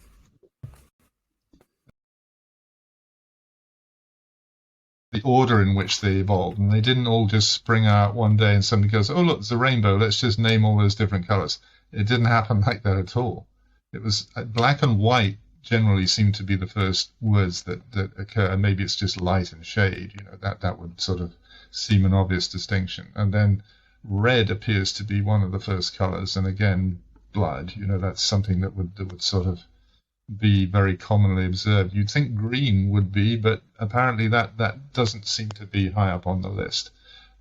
S2: the order in which they evolved. And they didn't all just spring out one day and somebody goes, "Oh, look, there's a rainbow. Let's just name all those different colors." It didn't happen like that at all. It was black and white generally seem to be the first words that occur, and maybe it's just light and shade. That would sort of seem an obvious distinction. And then red appears to be one of the first colors, and again, blood. That's something that would sort of be very commonly observed. You'd think green would be, but apparently that doesn't seem to be high up on the list.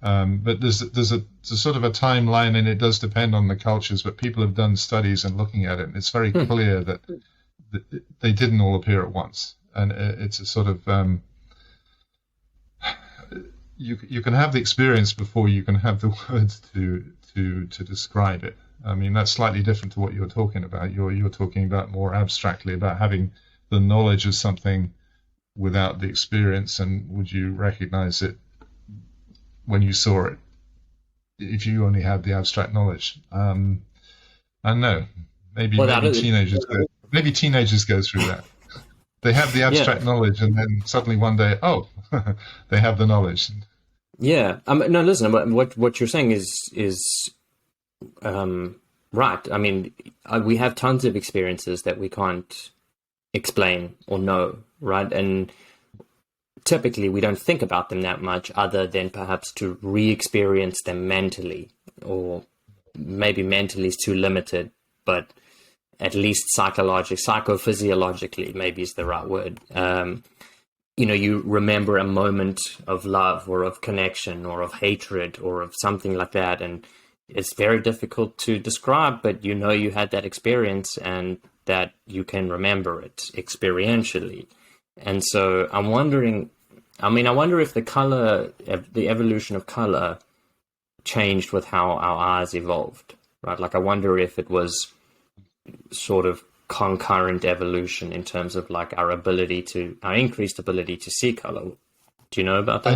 S2: But there's a sort of a timeline, and it does depend on the cultures. But people have done studies and looking at it, and it's very clear that they didn't all appear at once. And it's a sort of you can have the experience before you can have the words to describe it. I mean, that's slightly different to what you're talking about. You're talking about more abstractly about having the knowledge of something without the experience, and would you recognize it when you saw it if you only had the abstract knowledge? I don't know. Maybe teenagers go through that. They have the abstract knowledge, and then suddenly one day, oh, they have the knowledge.
S1: Yeah. No, listen. What you're saying is right. I mean, we have tons of experiences that we can't explain or know, right? And typically we don't think about them that much, other than perhaps to re-experience them mentally, or maybe mentally is too limited, but at least psychophysiologically, maybe is the right word. You remember a moment of love or of connection or of hatred or of something like that, and it's very difficult to describe, but you had that experience and that you can remember it experientially. And so I'm wondering, I wonder if the evolution of color changed with how our eyes evolved, right? Like, I wonder if it was sort of concurrent evolution in terms of like our increased ability to see color. Do you know about that?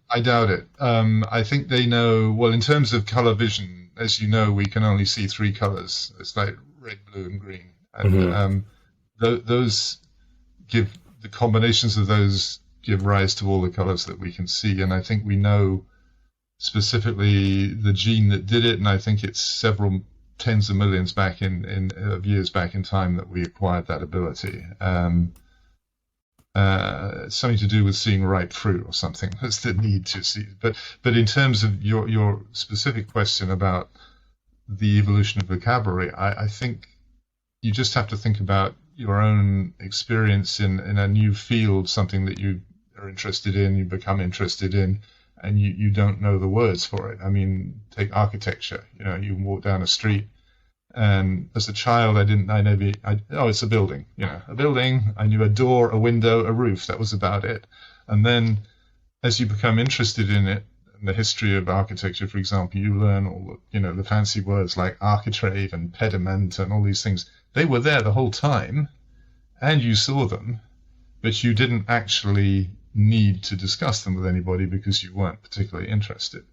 S2: I doubt it. I think they know, well, in terms of color vision, as you know, we can only see three colors. It's like red, blue, and green. And those give, the combinations of those give rise to all the colors that we can see. And I think we know specifically the gene that did it, and I think it's several tens of millions of years back in time that we acquired that ability. Something to do with seeing ripe fruit or something. That's the need to see. But in terms of your specific question about the evolution of vocabulary, I think you just have to think about your own experience in a new field, something that you are interested in, you become interested in, and you don't know the words for it. I mean, take architecture. You can walk down a street, and as a child, it's a building. A building. I knew a door, a window, a roof. That was about it. And then, as you become interested in it, in the history of architecture, for example, you learn all the fancy words like architrave and pediment and all these things. They were there the whole time, and you saw them, but you didn't actually need to discuss them with anybody because you weren't particularly interested.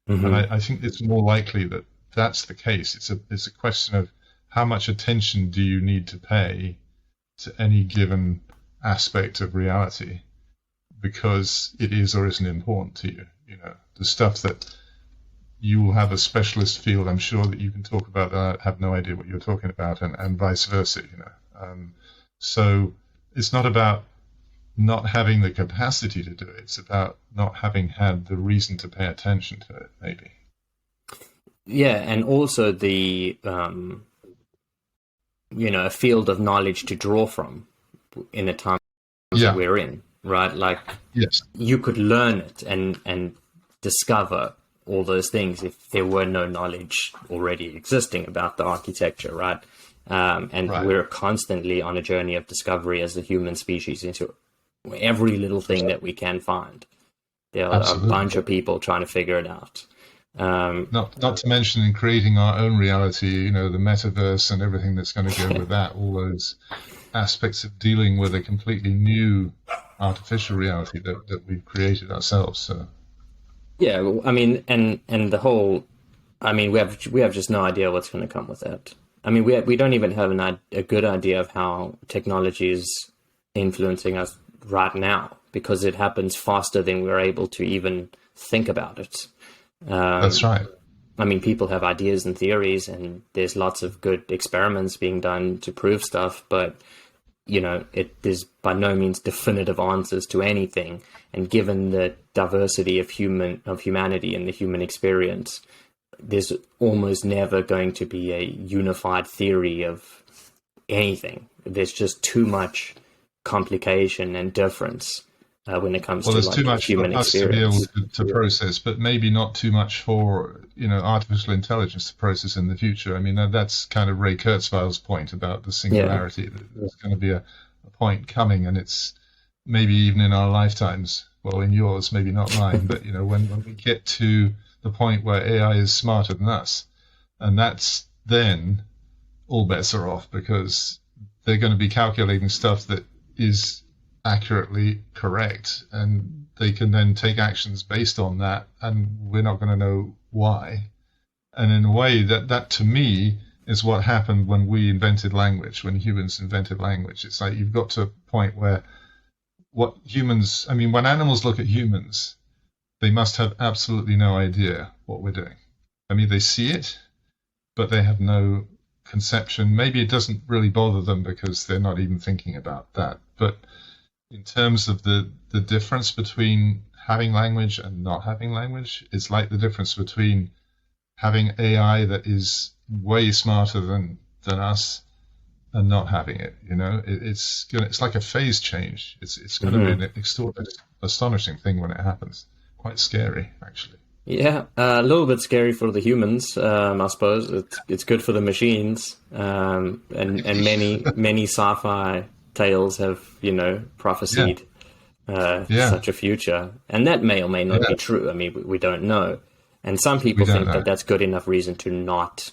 S2: Mm-hmm. And I think it's more likely that that's the case. It's a question of how much attention do you need to pay to any given aspect of reality, because it is or isn't important to you. The stuff that you will have a specialist field, I'm sure, that you can talk about that I have no idea what you're talking about, and vice versa. So it's not about not having the capacity to do it. It's about not having had the reason to pay attention to it, maybe.
S1: Yeah, and also the a field of knowledge to draw from in the times that we're in, right? Like,
S2: yes,
S1: you could learn it and discover all those things if there were no knowledge already existing about the architecture, right? We're constantly on a journey of discovery as a human species into every little thing that we can find. There are a bunch of people trying to figure it out.
S2: Not to mention in creating our own reality, the metaverse and everything that's going to go with that, all those aspects of dealing with a completely new artificial reality that we've created ourselves. So
S1: Yeah, well, I mean, and the whole, I mean, we have just no idea what's going to come with that. I mean, we don't even have a good idea of how technology is influencing us right now because it happens faster than we're able to even think about it.
S2: That's right.
S1: I mean, people have ideas and theories, and there's lots of good experiments being done to prove stuff, but there's by no means definitive answers to anything. And given the diversity of humanity and the human experience, there's almost never going to be a unified theory of anything. There's just too much complication and difference when it comes to
S2: There's
S1: like
S2: too much
S1: human
S2: for us to be able
S1: experience.
S2: to process, but maybe not too much for artificial intelligence to process in the future. I mean, that's kind of Ray Kurzweil's point about the
S1: Yeah.
S2: singularity. There's going to be a point coming, and it's maybe even in our lifetimes. Well, in yours, maybe not mine, but when we get to the point where AI is smarter than us, and that's then all bets are off because they're going to be calculating stuff that is accurately correct, and they can then take actions based on that, and we're not going to know why. And in a way, that to me is what happened when we invented language, when humans invented language. It's like you've got to a point where when animals look at humans, they must have absolutely no idea what we're doing. I mean, they see it, but they have no conception. Maybe it doesn't really bother them because they're not even thinking about that. But in terms of the difference between having language and not having language, it's like the difference between having AI that is way smarter than us and not having it. It's like a phase change. It's going to be an astonishing thing when it happens. Quite scary, actually.
S1: Yeah, a little bit scary for the humans, I suppose. It's good for the machines, and many sci-fi tales have prophesied such a future, and that may or may not be true. I mean, we don't know, and some people think that that's good enough reason to not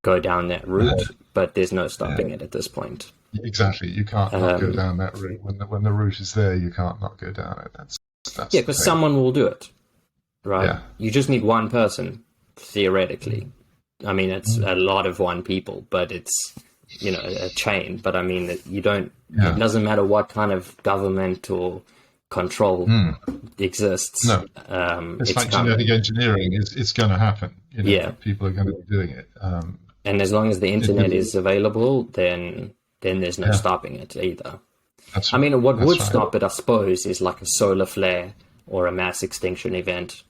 S1: go down that route, but there's no stopping it at this point.
S2: Exactly, you can't not go down that route. When the route is there, you can't not go down it. That's
S1: yeah, because someone will do it. Right.
S2: Yeah.
S1: You just need one person, theoretically. I mean, it's a lot of one people, but it's, a chain. But I mean, it doesn't matter what kind of government or control exists.
S2: No. It's like genetic engineering. It's going to happen. People are going to be doing it.
S1: And as long as the internet is available, then there's no stopping it either.
S2: That's
S1: right. I mean, what would
S2: right.
S1: stop it, I suppose, is like a solar flare or a mass extinction event.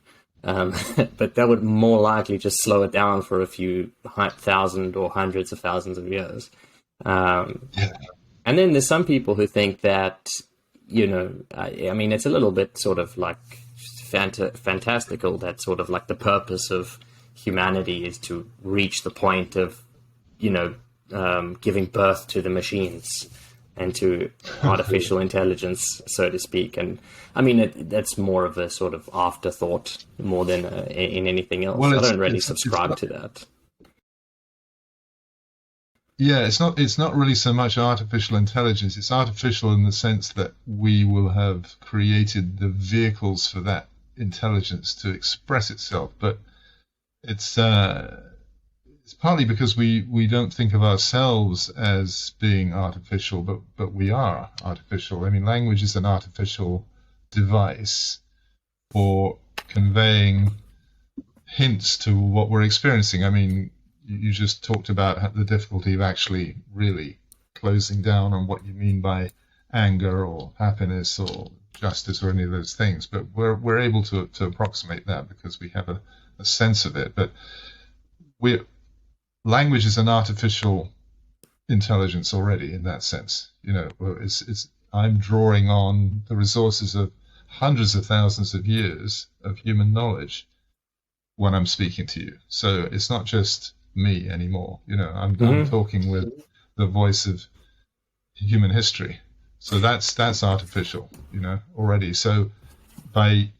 S1: But that would more likely just slow it down for a few thousand or hundreds of thousands of years. And then there's some people who think that, I mean, it's a little bit sort of like fantastical that sort of like the purpose of humanity is to reach the point of, giving birth to the machines and to artificial intelligence, so to speak. And I mean, that's more of a sort of afterthought more than in anything else.
S2: Well,
S1: I don't really subscribe to that.
S2: Yeah, it's not really so much artificial intelligence. It's artificial in the sense that we will have created the vehicles for that intelligence to express itself. But it's partly because we don't think of ourselves as being artificial, but we are artificial. I mean, language is an artificial device for conveying hints to what we're experiencing. I mean, you just talked about the difficulty of actually really closing down on what you mean by anger or happiness or justice or any of those things, but we're able to approximate that because we have a sense of it. But language is an artificial intelligence already in that sense. I'm drawing on the resources of hundreds of thousands of years of human knowledge when I'm speaking to you. So it's not just me anymore. I'm talking with the voice of human history. So that's artificial, already. So by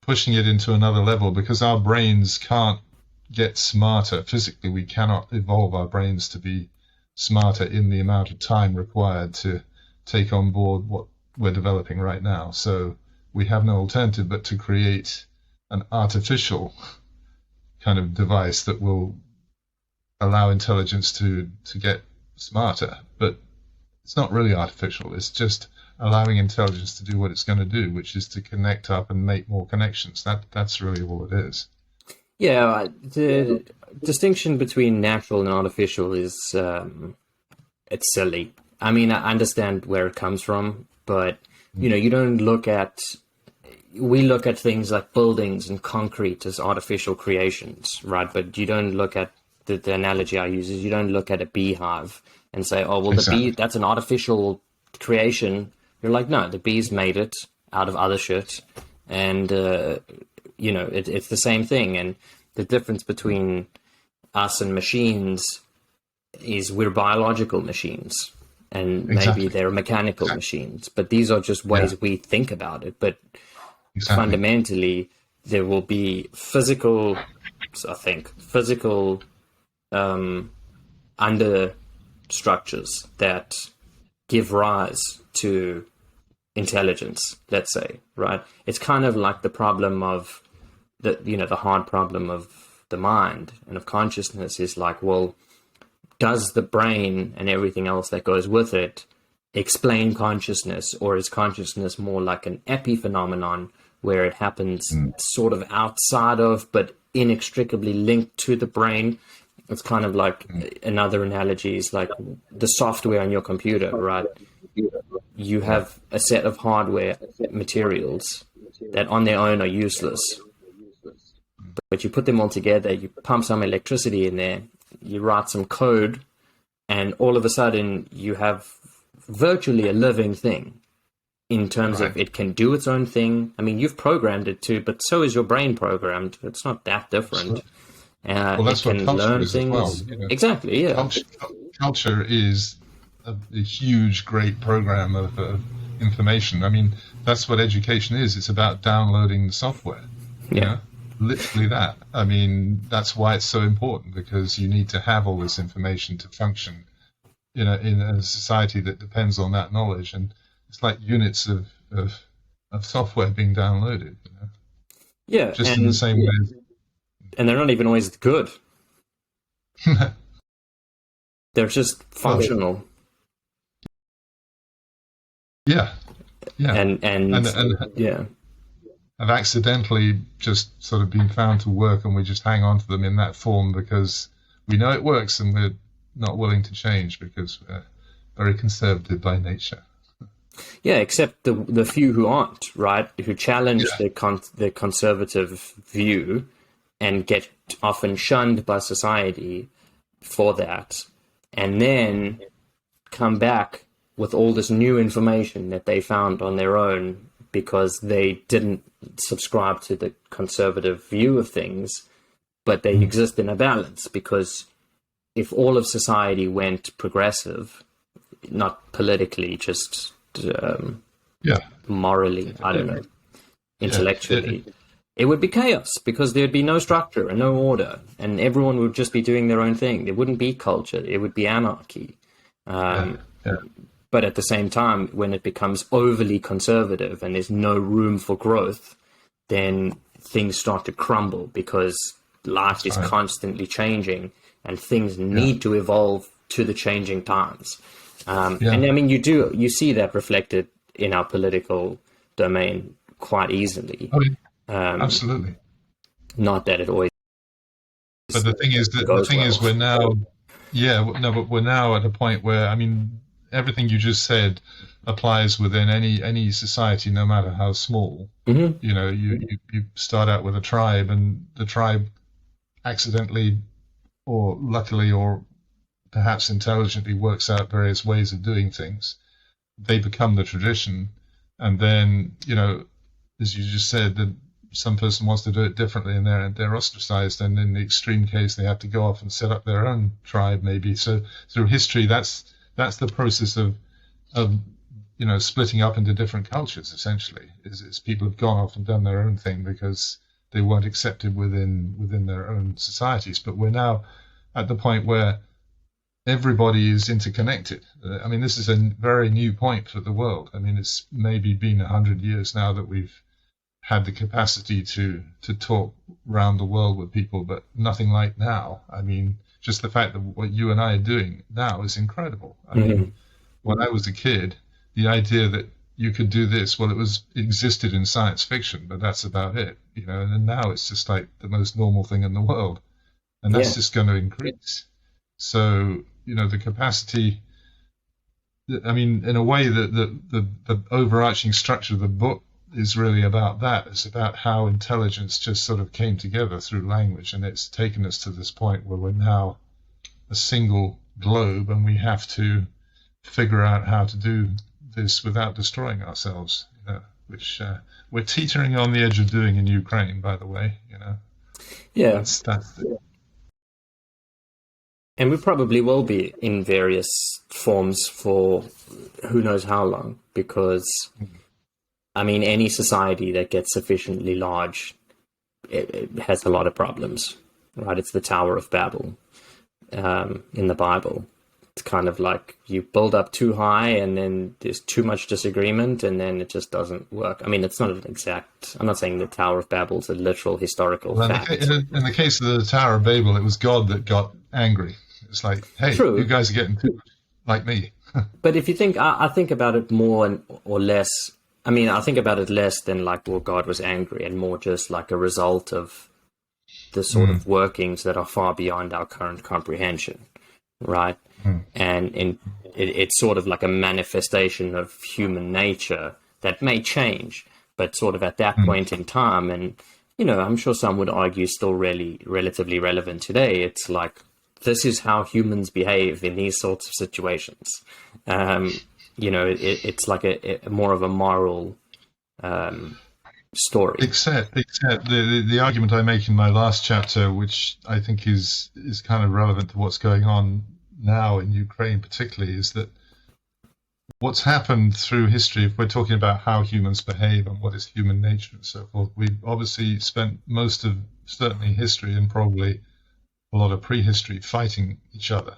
S2: pushing it into another level, because our brains can't get smarter physically, we cannot evolve our brains to be smarter in the amount of time required to take on board what we're developing right now. So we have no alternative but to create an artificial kind of device that will allow intelligence to get smarter. But it's not really artificial. It's just allowing intelligence to do what it's going to do, which is to connect up and make more connections. That's really all it is.
S1: Yeah, the distinction between natural and artificial is it's silly. I mean, I understand where it comes from, but you don't look at. We look at things like buildings and concrete as artificial creations, right? But you don't look at the analogy I use is you don't look at a beehive and say, oh, well,
S2: Exactly.
S1: the bee, that's an artificial creation. You're like, no, the bees made it out of other shit. And, it's the same thing. And the difference between us and machines is we're biological machines. And
S2: Exactly.
S1: maybe they're mechanical machines. But these are just ways we think about it. But fundamentally, there will be physical understructures that give rise to intelligence, let's say, right? It's kind of like the problem of the hard problem of the mind and of consciousness is like, well, does the brain and everything else that goes with it explain consciousness, or is consciousness more like an epiphenomenon where it happens sort of outside of but inextricably linked to the brain? It's kind of like another analogy is like the software on your computer, right? You have a set of hardware materials that on their own are useless, but you put them all together, you pump some electricity in there, you write some code, and all of a sudden you have virtually a living thing in terms of it can do its own thing. I mean, you've programmed it to, but so is your brain programmed. It's not that different.
S2: Well, that's what culture is as well.
S1: Exactly, yeah.
S2: Culture is a huge, great program of information. I mean, that's what education is. It's about downloading the software.
S1: Yeah.
S2: Literally that. I mean, that's why it's so important, because you need to have all this information to function in a society that depends on that knowledge. And it's like units of software being downloaded.
S1: Yeah.
S2: Just in the same way.
S1: And they're not even always good. They're just functional.
S2: Yeah.
S1: And yeah.
S2: Have accidentally just sort of been found to work, and we just hang on to them in that form because we know it works, and we're not willing to change because we're very conservative by nature.
S1: Yeah, except the few who aren't, right? Who challenge the conservative view and get often shunned by society for that, and then come back with all this new information that they found on their own because they didn't subscribe to the conservative view of things, but they exist in a balance. Because if all of society went progressive, not politically, just morally, I don't know, intellectually, it would be chaos, because there'd be no structure and no order, and everyone would just be doing their own thing. There wouldn't be culture. It would be anarchy. But at the same time, when it becomes overly conservative and there's no room for growth, then things start to crumble, because life is constantly changing and things need to evolve to the changing times. And I mean, you see that reflected in our political domain quite easily.
S2: Oh, yeah. Absolutely.
S1: Not that it always.
S2: But the thing is, we're now, but we're now at a point where, I mean, everything you just said applies within any society, no matter how small.
S1: Mm-hmm.
S2: You start out with a tribe, and the tribe accidentally, or luckily, or perhaps intelligently, works out various ways of doing things. They become the tradition, and then, as you just said, that some person wants to do it differently, and they're ostracized, and in the extreme case, they have to go off and set up their own tribe, maybe. So through history, that's the process of splitting up into different cultures. Essentially, is people have gone off and done their own thing because they weren't accepted within their own societies. But we're now at the point where everybody is interconnected. I mean, this is a very new point for the world. I mean, it's maybe been 100 years now that we've had the capacity to talk around the world with people, but nothing like now. I mean, just the fact that what you and I are doing now is incredible. I mean, when I was a kid, the idea that you could do this, well, it existed in science fiction, but that's about it, you know. And now it's just like the most normal thing in the world, and that's just going to increase. So, you know, the capacity. I mean, in a way, the overarching structure of the book is really about that. It's about how intelligence just sort of came together through language, and it's taken us to this point where we're now a single globe, and we have to figure out how to do this without destroying ourselves, you know, which we're teetering on the edge of doing in Ukraine, by the way, you know.
S1: Yeah.
S2: That's
S1: And we probably will be in various forms for who knows how long, because, I mean, any society that gets sufficiently large, it has a lot of problems, right? It's the Tower of Babel in the Bible. It's kind of like you build up too high and then there's too much disagreement and then it just doesn't work. I mean, it's not an exact, I'm not saying the Tower of Babel is a literal historical fact.
S2: In the case of the Tower of Babel, it was God that got angry. It's like, hey, True. You guys are getting too like me.
S1: But if you think, I think about it more or less, I mean, I think about it less than like, well, God was angry, and more just like a result of the sort of workings that are far beyond our current comprehension, right? And it's sort of like a manifestation of human nature that may change, but sort of at that point in time, and, you know, I'm sure some would argue still really relatively relevant today, it's like, this is how humans behave in these sorts of situations. You know, it's like a more of a moral story.
S2: Except the argument I make in my last chapter, which I think is kind of relevant to what's going on now in Ukraine particularly, is that what's happened through history, if we're talking about how humans behave and what is human nature and so forth, we've obviously spent most of certainly history and probably a lot of prehistory fighting each other,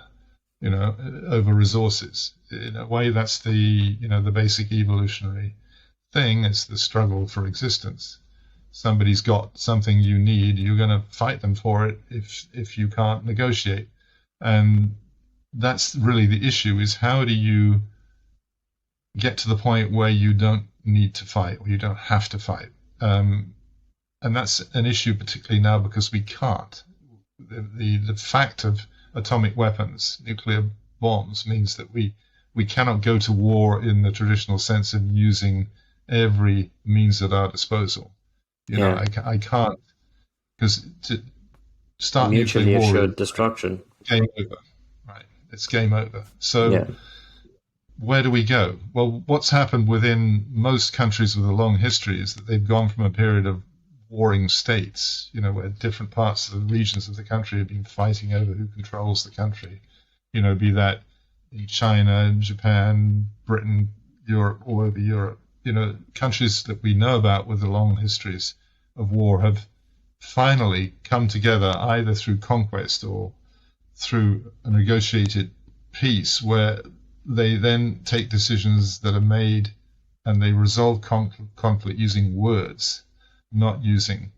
S2: you know, over resources. In a way, that's the, you know, the basic evolutionary thing. It's the struggle for existence. Somebody's got something you need, you're going to fight them for it if you can't negotiate. And that's really the issue, is how do you get to the point where you don't need to fight, or you don't have to fight? And that's an issue particularly now because we can't. The fact of atomic weapons, nuclear bombs, means that we cannot go to war in the traditional sense of using every means at our disposal. You know, I can't, because to start
S1: mutually
S2: nuclear war,
S1: assured destruction.
S2: Game over, right? It's game over. So where do we go? Well, what's happened within most countries with a long history is that they've gone from a period of warring states, you know, where different parts of the regions of the country have been fighting over who controls the country, you know, be that in China, Japan, Britain, Europe, all over Europe. You know, countries that we know about with the long histories of war have finally come together either through conquest or through a negotiated peace, where they then take decisions that are made and they resolve conflict using words, not using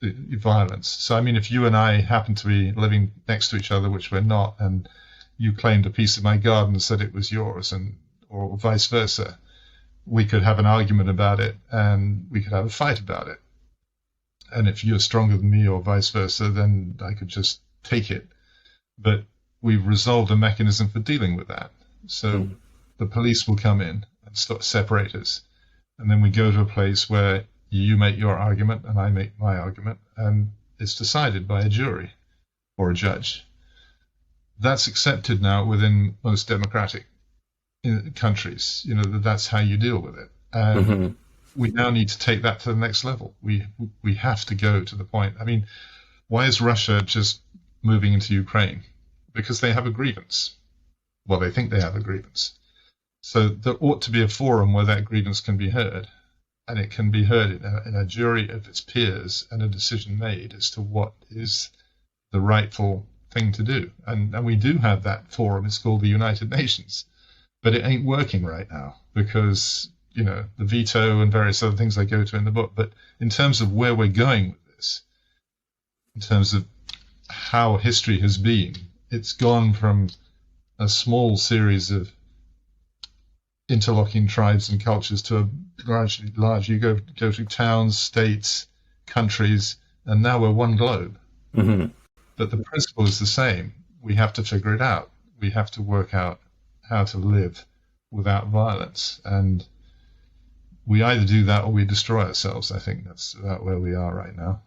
S2: the violence. So, I mean, if you and I happen to be living next to each other, which we're not, and you claimed a piece of my garden and said it was yours, or vice versa, we could have an argument about it and we could have a fight about it. And if you're stronger than me or vice versa, then I could just take it. But we've resolved a mechanism for dealing with that. So the police will come in and separate us. And then we go to a place where you make your argument and I make my argument, and it's decided by a jury or a judge. That's accepted now within most democratic countries. You know, that's how you deal with it. And we now need to take that to the next level. We have to go to the point. I mean, why is Russia just moving into Ukraine? Because they have a grievance. Well, they think they have a grievance. So there ought to be a forum where that grievance can be heard. And it can be heard in a jury of its peers, and a decision made as to what is the rightful thing to do. And we do have that forum. It's called the United Nations. But it ain't working right now because, the veto and various other things I go to in the book. But in terms of where we're going with this, in terms of how history has been, it's gone from a small series of interlocking tribes and cultures to a large. You go to towns, states, countries, and now we're one globe.
S1: Mm-hmm.
S2: But the principle is the same. We have to figure it out. We have to work out how to live without violence. And we either do that or we destroy ourselves. I think that's about where we are right now.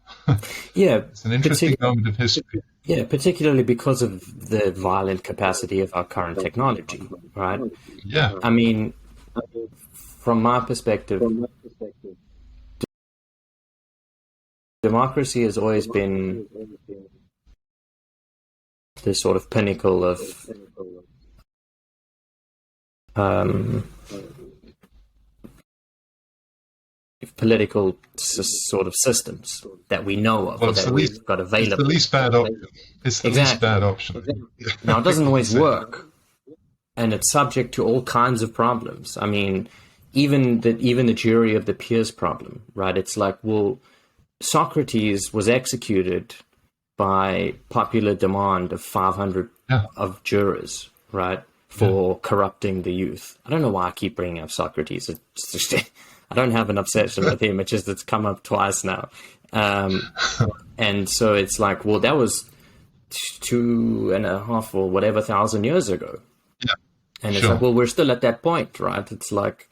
S1: Yeah.
S2: It's an interesting moment of history.
S1: Yeah, particularly because of the violent capacity of our current technology, right?
S2: Yeah.
S1: I mean, from my perspective, democracy has always been the sort of pinnacle of political sort of systems that we know of, or that we've got available.
S2: It's the least bad option. It's the least bad option.
S1: Now, it doesn't always work, and it's subject to all kinds of problems. I mean, even the jury of the peers problem, right? It's like, well, Socrates was executed by popular demand of 500 of jurors, right, for corrupting the youth. I don't know why I keep bringing up Socrates. It's just, I don't have an obsession with him. It's just it's come up twice now. And so it's like, well, that was 2.5 or whatever thousand years ago.
S2: Yeah.
S1: And it's like, well, we're still at that point, right? It's like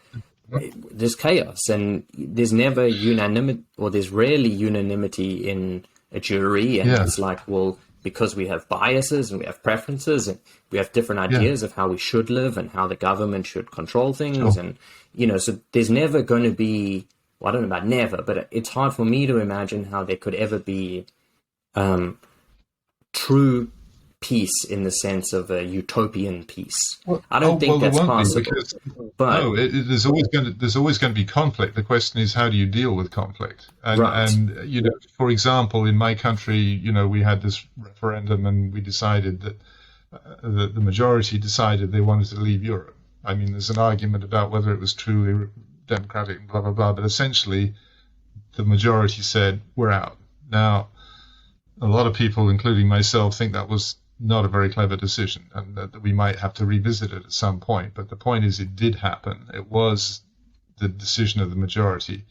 S1: there's chaos, and there's never unanimity, or there's rarely unanimity in a jury. And it's like, well, because we have biases and we have preferences and we have different ideas of how we should live and how the government should control things. And, so there's never going to be, well, I don't know about never, but it's hard for me to imagine how there could ever be true peace in the sense of a utopian peace. I don't think that's possible. But
S2: there's always going to be conflict. The question is, how do you deal with conflict? And for example, in my country, we had this referendum, and we decided that the majority decided they wanted to leave Europe. I mean, there's an argument about whether it was truly democratic and blah blah blah, but essentially, the majority said we're out. Now, a lot of people, including myself, think that was not a very clever decision, and that we might have to revisit it at some point. But the point is, it did happen. It was the decision of the majority,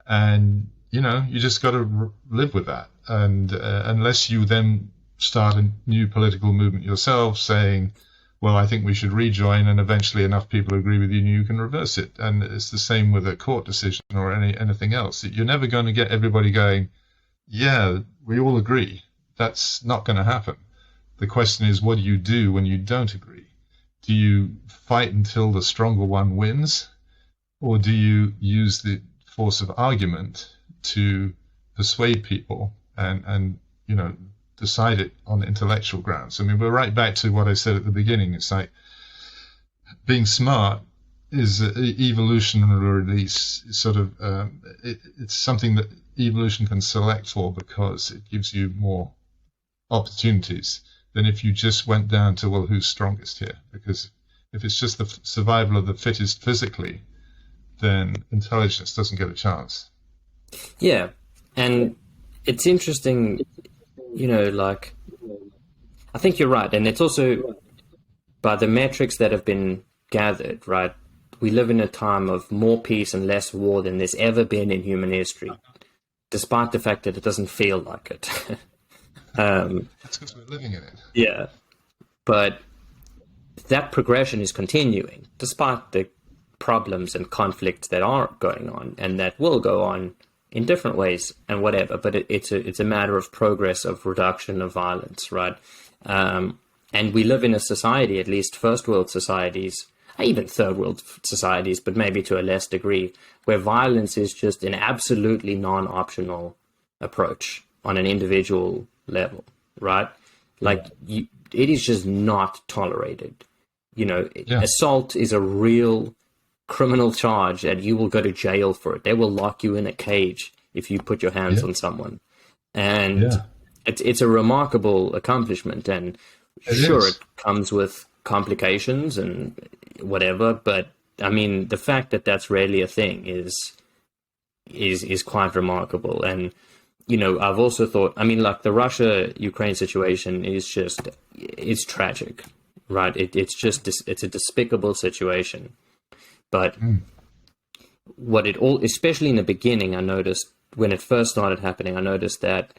S2: and you just got to live with that. And unless you then start a new political movement yourself, saying, "Well, I think we should rejoin," and eventually enough people agree with you, and you can reverse it. And it's the same with a court decision or anything else. You're never going to get everybody going, "Yeah, we all agree." That's not going to happen. The question is, what do you do when you don't agree? Do you fight until the stronger one wins? Or do you use the force of argument to persuade people and decide it on intellectual grounds? I mean, we're right back to what I said at the beginning. It's like being smart is evolutionarily sort of, it's something that evolution can select for because it gives you more opportunities than if you just went down to, well, who's strongest here? Because if it's just the survival of the fittest physically, then intelligence doesn't get a chance.
S1: Yeah, and it's interesting, I think you're right. And it's also, by the metrics that have been gathered, right, we live in a time of more peace and less war than there's ever been in human history, despite the fact that it doesn't feel like it.
S2: That's because we're living in it.
S1: Yeah, but that progression is continuing despite the problems and conflicts that are going on and that will go on in different ways and whatever. But it's a matter of progress, of reduction of violence, right? And we live in a society, at least first world societies, even third world societies, but maybe to a less degree, where violence is just an absolutely non-optional approach on an individual level, right? Like it is just not tolerated. Assault is a real criminal charge and you will go to jail for it. They will lock you in a cage if you put your hands on someone. And it's a remarkable accomplishment, and it comes with complications and whatever. But I mean, the fact that that's rarely a thing is quite remarkable. And I've also thought, I mean, like the Russia-Ukraine situation is it's tragic, right? It's a despicable situation. But especially in the beginning, I noticed when it first started happening, I noticed that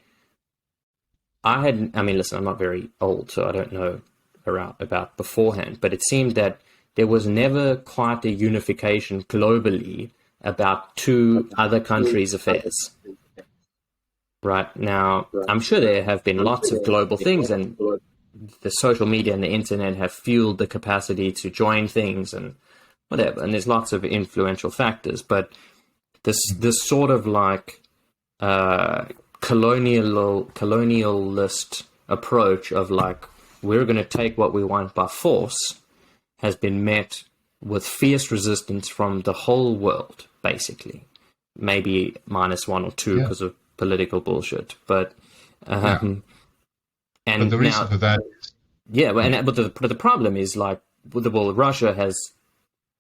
S1: listen, I'm not very old, so I don't know about beforehand, but it seemed that there was never quite a unification globally about two other countries' affairs. Right now, I'm sure there have been lots of global things, and the social media and the internet have fueled the capacity to join things and whatever. And there's lots of influential factors, but this sort of like colonialist approach of like, we're going to take what we want by force has been met with fierce resistance from the whole world, basically. Maybe minus one or two because of political bullshit. But and
S2: the reason for that is...
S1: but the problem is like, Russia has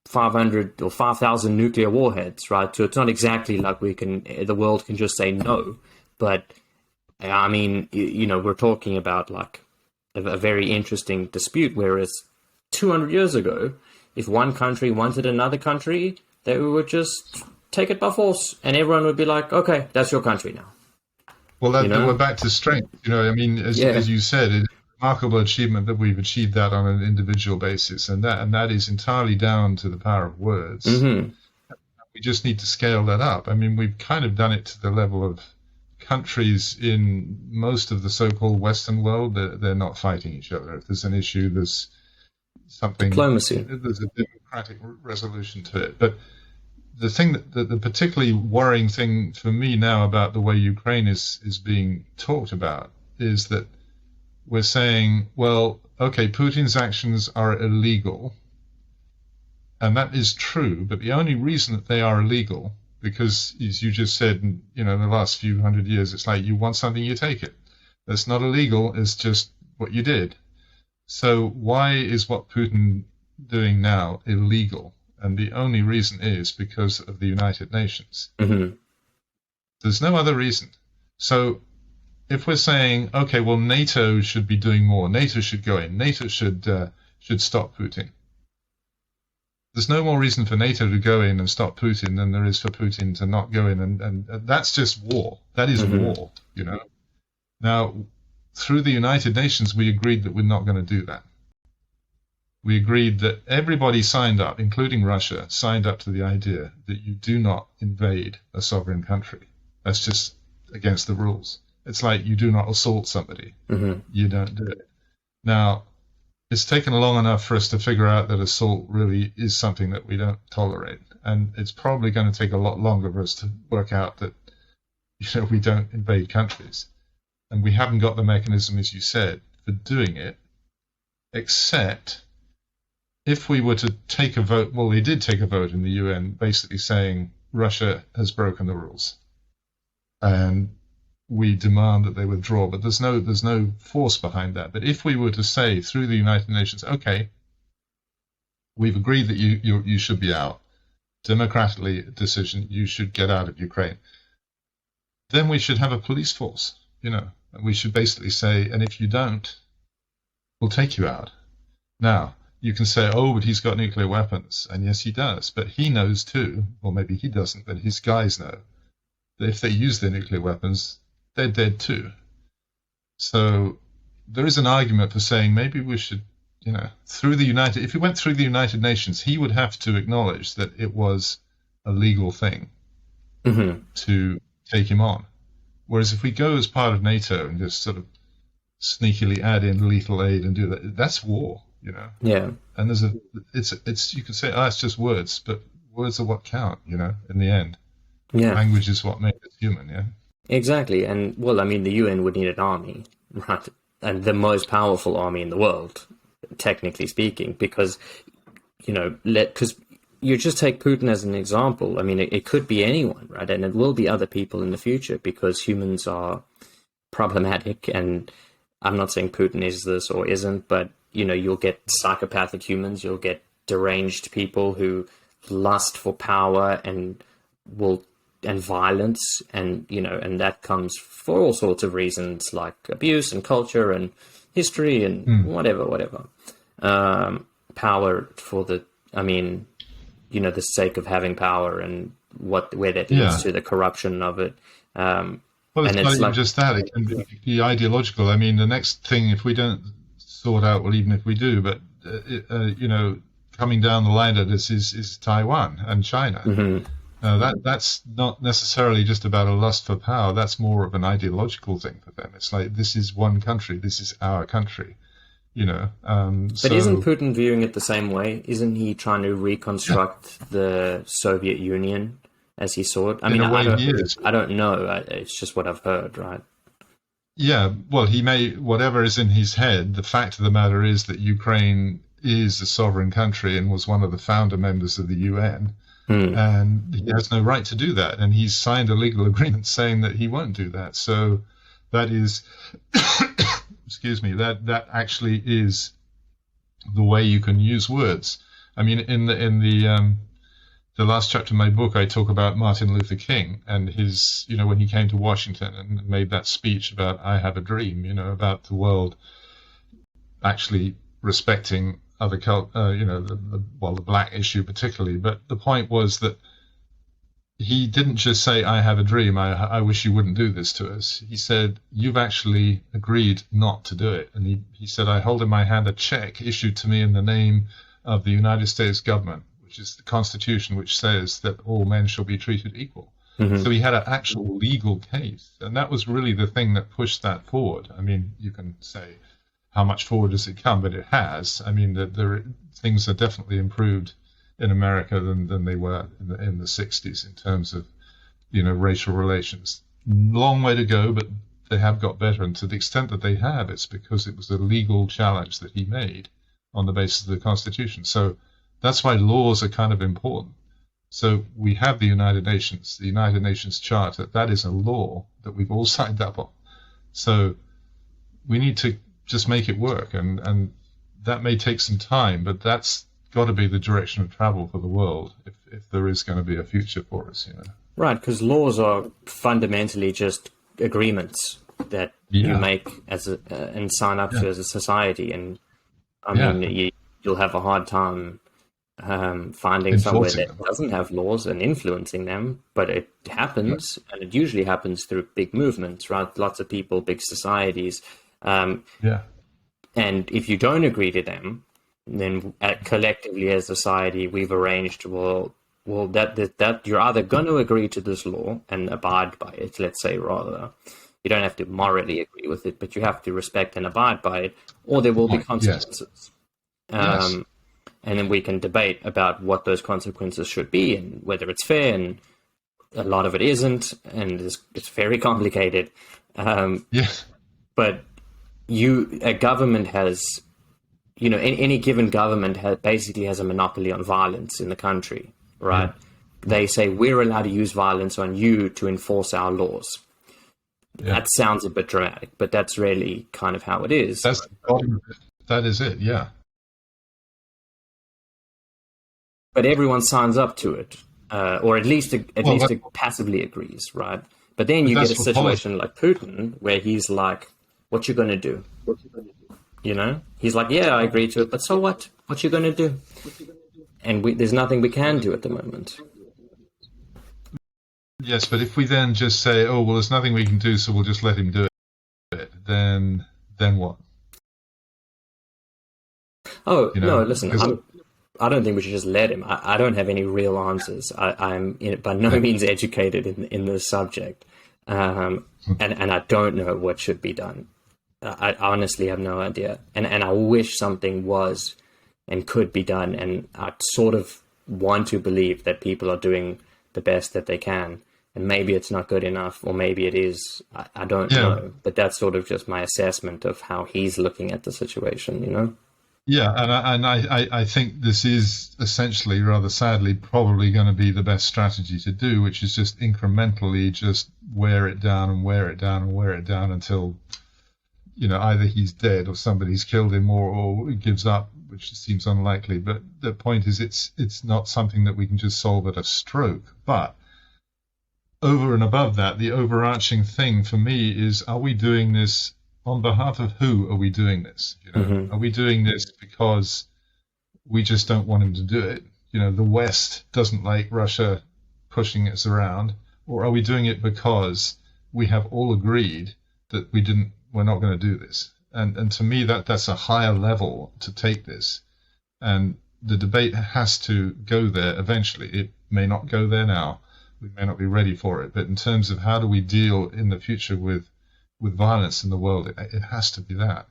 S1: 500 or 5,000 nuclear warheads, right? So it's not exactly like the world can just say no. But I mean, we're talking about like a very interesting dispute, whereas 200 years ago, if one country wanted another country, they would just take it by force, and everyone would be like, okay, that's your country now.
S2: Well, we're back to strength. I mean, as you said, it's a remarkable achievement that we've achieved that on an individual basis, and that is entirely down to the power of words.
S1: Mm-hmm.
S2: We just need to scale that up. I mean, we've kind of done it to the level of countries in most of the so-called Western world. They're not fighting each other. If there's an issue, there's something...
S1: Diplomacy.
S2: There's a democratic resolution to it. But the thing the particularly worrying thing for me now about the way Ukraine is being talked about is that we're saying, well, okay, Putin's actions are illegal, and that is true, but the only reason that they are illegal, because as you just said, in the last few hundred years, it's like you want something, you take it. That's not illegal, it's just what you did. So why is what Putin doing now illegal? And the only reason is because of the United Nations.
S1: Mm-hmm.
S2: There's no other reason. So if we're saying, okay, well, NATO should be doing more, NATO should go in, NATO should stop Putin. There's no more reason for NATO to go in and stop Putin than there is for Putin to not go in. And that's just war. That is war, Now, through the United Nations, we agreed that we're not going to do that. We agreed that everybody signed up, including Russia, signed up to the idea that you do not invade a sovereign country. That's just against the rules. It's like you do not assault somebody.
S1: Mm-hmm.
S2: You don't do it. Now, it's taken long enough for us to figure out that assault really is something that we don't tolerate. And it's probably going to take a lot longer for us to work out that, we don't invade countries. And we haven't got the mechanism, as you said, for doing it, except if we were to take a vote. Well, they did take a vote in the UN basically saying Russia has broken the rules. And we demand that they withdraw, but there's no force behind that. But if we were to say through the United Nations, okay, we've agreed that you should be out, democratically decision, you should get out of Ukraine, then we should have a police force, and we should basically say, and if you don't, we'll take you out. Now, you can say, oh, but he's got nuclear weapons, and yes, he does, but he knows too, or maybe he doesn't, but his guys know, that if they use their nuclear weapons, they're dead too. So there is an argument for saying maybe we should, if we went through the United Nations, he would have to acknowledge that it was a legal thing to take him on. Whereas if we go as part of NATO and just sort of sneakily add in lethal aid and do that, that's war,
S1: Yeah.
S2: And it's you can say, it's just words, but words are what count, in the end.
S1: Yeah.
S2: Language is what makes us human, yeah.
S1: Exactly. And, well, I mean, the UN would need an army, right? And the most powerful army in the world, technically speaking, because, because you just take Putin as an example. I mean, it could be anyone, right? And it will be other people in the future because humans are problematic. And I'm not saying Putin is this or isn't, but you'll get psychopathic humans, you'll get deranged people who lust for power and violence, and that comes for all sorts of reasons, like abuse and culture and history and whatever. Power for the sake of having power, and where that leads to the corruption of it.
S2: Well, it's not even just that. It can be ideological. I mean, the next thing, if we don't sort out, well, even if we do, but, coming down the line of this is Taiwan and China. That's not necessarily just about a lust for power. That's more of an ideological thing for them. It's like, this is one country. This is our country. But
S1: isn't Putin viewing it the same way? Isn't he trying to reconstruct the Soviet Union as he saw it? I mean, I don't know. It's just what I've heard, right?
S2: Yeah, well, he may, whatever is in his head, the fact of the matter is that Ukraine is a sovereign country and was one of the founder members of the UN. And he has no right to do that. And he's signed a legal agreement saying that he won't do that. So that is, excuse me, that actually is the way you can use words. I mean, in the last chapter of my book, I talk about Martin Luther King and his, when he came to Washington and made that speech about "I have a dream," about the world actually respecting other the black issue particularly. But the point was that he didn't just say, "I have a dream. I wish you wouldn't do this to us." He said, "You've actually agreed not to do it." And he said, "I hold in my hand a check issued to me in the name of the United States government, which is the Constitution, which says that all men shall be treated equal." So he had an actual legal case. And that was really the thing that pushed that forward. I mean, you can say, how much forward has it come? But it has. I mean, things are definitely improved in America than they were in the 60s in terms of, racial relations. Long way to go, but they have got better. And to the extent that they have, it's because it was a legal challenge that he made on the basis of the Constitution. So that's why laws are kind of important. So we have the United Nations Charter. That is a law that we've all signed up on. So we need to just make it work. And that may take some time, but that's got to be the direction of travel for the world if there is going to be a future for us.
S1: Right, because laws are fundamentally just agreements that you make and sign up to as a society. And I mean, you'll have a hard time finding somewhere that doesn't have laws and influencing them, but it happens, and it usually happens through big movements, right? Lots of people, big societies. And if you don't agree to them, then collectively as a society, we've arranged, that you're either going to agree to this law and abide by it, let's say, rather. You don't have to morally agree with it, but you have to respect and abide by it, or there will be consequences. And then we can debate about what those consequences should be and whether it's fair, and a lot of it isn't, and it's very complicated. But a government has, any given government basically has a monopoly on violence in the country, right? They say, we're allowed to use violence on you to enforce our laws. That sounds a bit dramatic, but that's really kind of how it is.
S2: That is it, yeah.
S1: But everyone signs up to it, or at least passively agrees, right? But then you get a situation like Putin, where he's like, "What you gonna do?" He's like, "Yeah, I agree to it, but so what? What you gonna do?" And there's nothing we can do at the moment.
S2: Yes, but if we then just say, "Oh, well, there's nothing we can do, so we'll just let him do it," then what?
S1: Oh, no, listen, I don't think we should just let him. I don't have any real answers. I'm by no means educated in this subject. And I don't know what should be done. I honestly have no idea. And I wish something was and could be done. And I sort of want to believe that people are doing the best that they can. And maybe it's not good enough, or maybe it is. I don't know. But that's sort of just my assessment of how he's looking at the situation,
S2: Yeah, and I think this is essentially, rather sadly, probably going to be the best strategy to do, which is just incrementally just wear it down and wear it down and wear it down until, either he's dead or somebody's killed him or he gives up, which seems unlikely. But the point is, it's not something that we can just solve at a stroke. But over and above that, the overarching thing for me is, are we doing this on behalf of who are we doing this?
S1: Hmm.
S2: Are we doing this because we just don't want him to do it? The West doesn't like Russia pushing us around, or are we doing it because we have all agreed that we're not going to do this? And to me, that's a higher level to take this. And the debate has to go there eventually. It may not go there now. We may not be ready for it. But in terms of how do we deal in the future with violence in the world, it has to be that.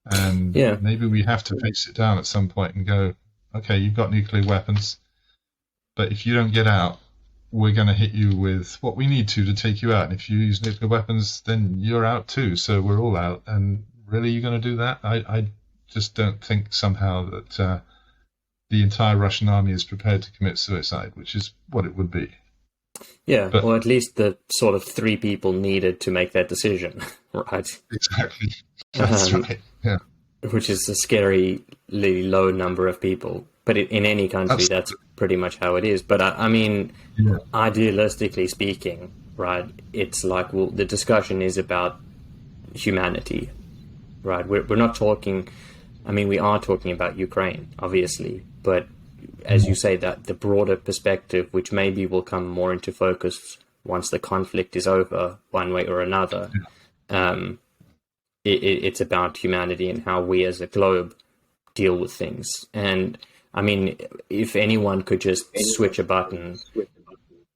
S2: And
S1: Yeah.
S2: maybe we have to face it down at some point and go, okay, you've got nuclear weapons, but if you don't get out, we're going to hit you with what we need to take you out. And if you use nuclear weapons, then you're out too. So we're all out. And really, you're going to do that? I just don't think somehow that the entire Russian army is prepared to commit suicide, which is what it would be.
S1: Yeah,
S2: But
S1: or at least the sort of three people needed to make that decision, right?
S2: exactly, that's
S1: Um,
S2: right. Yeah,
S1: which is a scarily low number of people. But in any country, that's
S2: absolutely.
S1: pretty much how it is. But I mean,
S2: Yeah,
S1: idealistically speaking, right, it's like, well, the discussion is about humanity, right? We're not talking, I mean, we are talking about Ukraine, obviously, but as you say, that the broader perspective, which maybe will come more into focus once the conflict is over, one way or another, um, it's about humanity and how we as a globe deal with things. And I mean, if anyone could just switch a button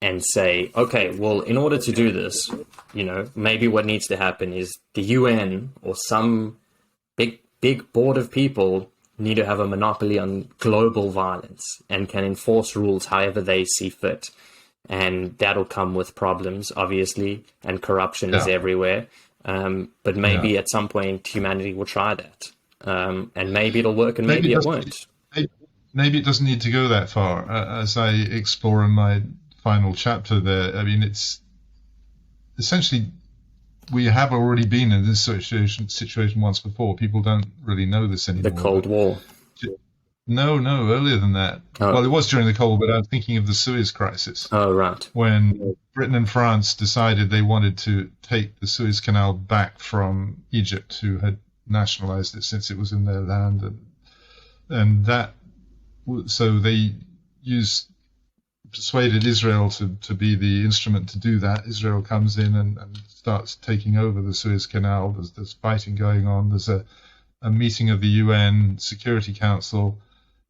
S1: and say, okay, well, in order to do this, maybe what needs to happen is the UN or some big board of people need to have a monopoly on global violence and can enforce rules however they see fit. And that'll come with problems, obviously, and corruption is
S2: yeah,
S1: everywhere. But
S2: yeah.
S1: maybe at some point humanity will try that. And maybe it'll work and
S2: Maybe
S1: maybe
S2: it
S1: it
S2: doesn't.
S1: won't.
S2: Maybe it doesn't need to go that far. As I explore in my final chapter there, I mean, it's essentially we have already been in this situation once before. People don't really know this
S1: The
S2: anymore,
S1: Cold
S2: but
S1: War.
S2: no, no, earlier than that. Well,
S1: Oh,
S2: it was during the Cold War, but I'm thinking of the Suez Crisis
S1: oh, right.
S2: when Britain and France decided they wanted to take the Suez Canal back from Egypt, who had nationalized it since it was in their land, and that so they used persuaded Israel to be the instrument to do that. Israel comes in and starts taking over the Suez Canal. There's fighting going on. There's a meeting of the UN Security Council,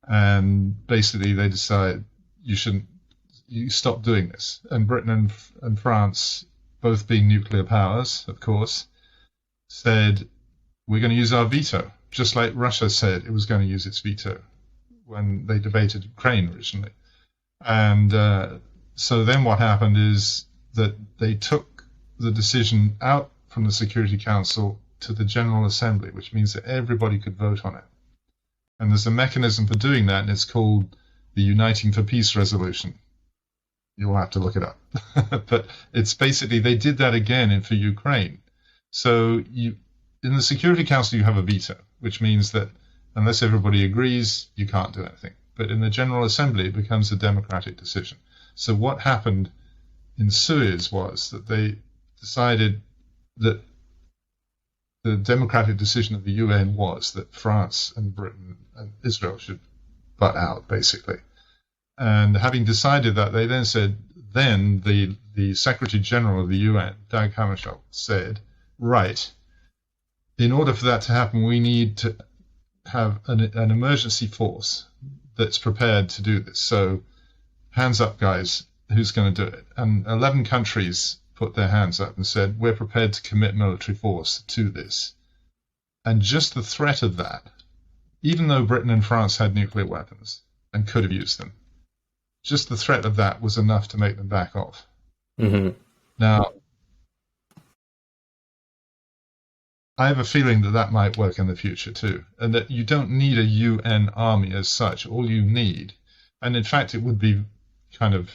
S2: and basically they decide you stop doing this. And Britain and France, both being nuclear powers, of course, said we're going to use our veto, just like Russia said it was going to use its veto when they debated Ukraine originally. And so then what happened is that they took the decision out from the Security Council to the General Assembly, which means that everybody could vote on it. And there's a mechanism for doing that, and it's called the Uniting for Peace Resolution. You'll have to look it up. But it's basically, they did that again for Ukraine. So in the Security Council, you have a veto, which means that unless everybody agrees, you can't do anything. But in the General Assembly, it becomes a democratic decision. So what happened in Suez was that they decided that the democratic decision of the UN was that France and Britain and Israel should butt out, basically. And having decided that, they then said, the Secretary General of the UN, Dag Hammarskjöld, said, right, in order for that to happen, we need to have an emergency force that's prepared to do this. So hands up, guys, who's going to do it? And 11 countries put their hands up and said, we're prepared to commit military force to this. And just the threat of that, even though Britain and France had nuclear weapons and could have used them, just the threat of that was enough to make them back off.
S1: Hmm.
S2: Now, I have a feeling that that might work in the future too, and that you don't need a UN army as such. All you need, and in fact, it would be kind of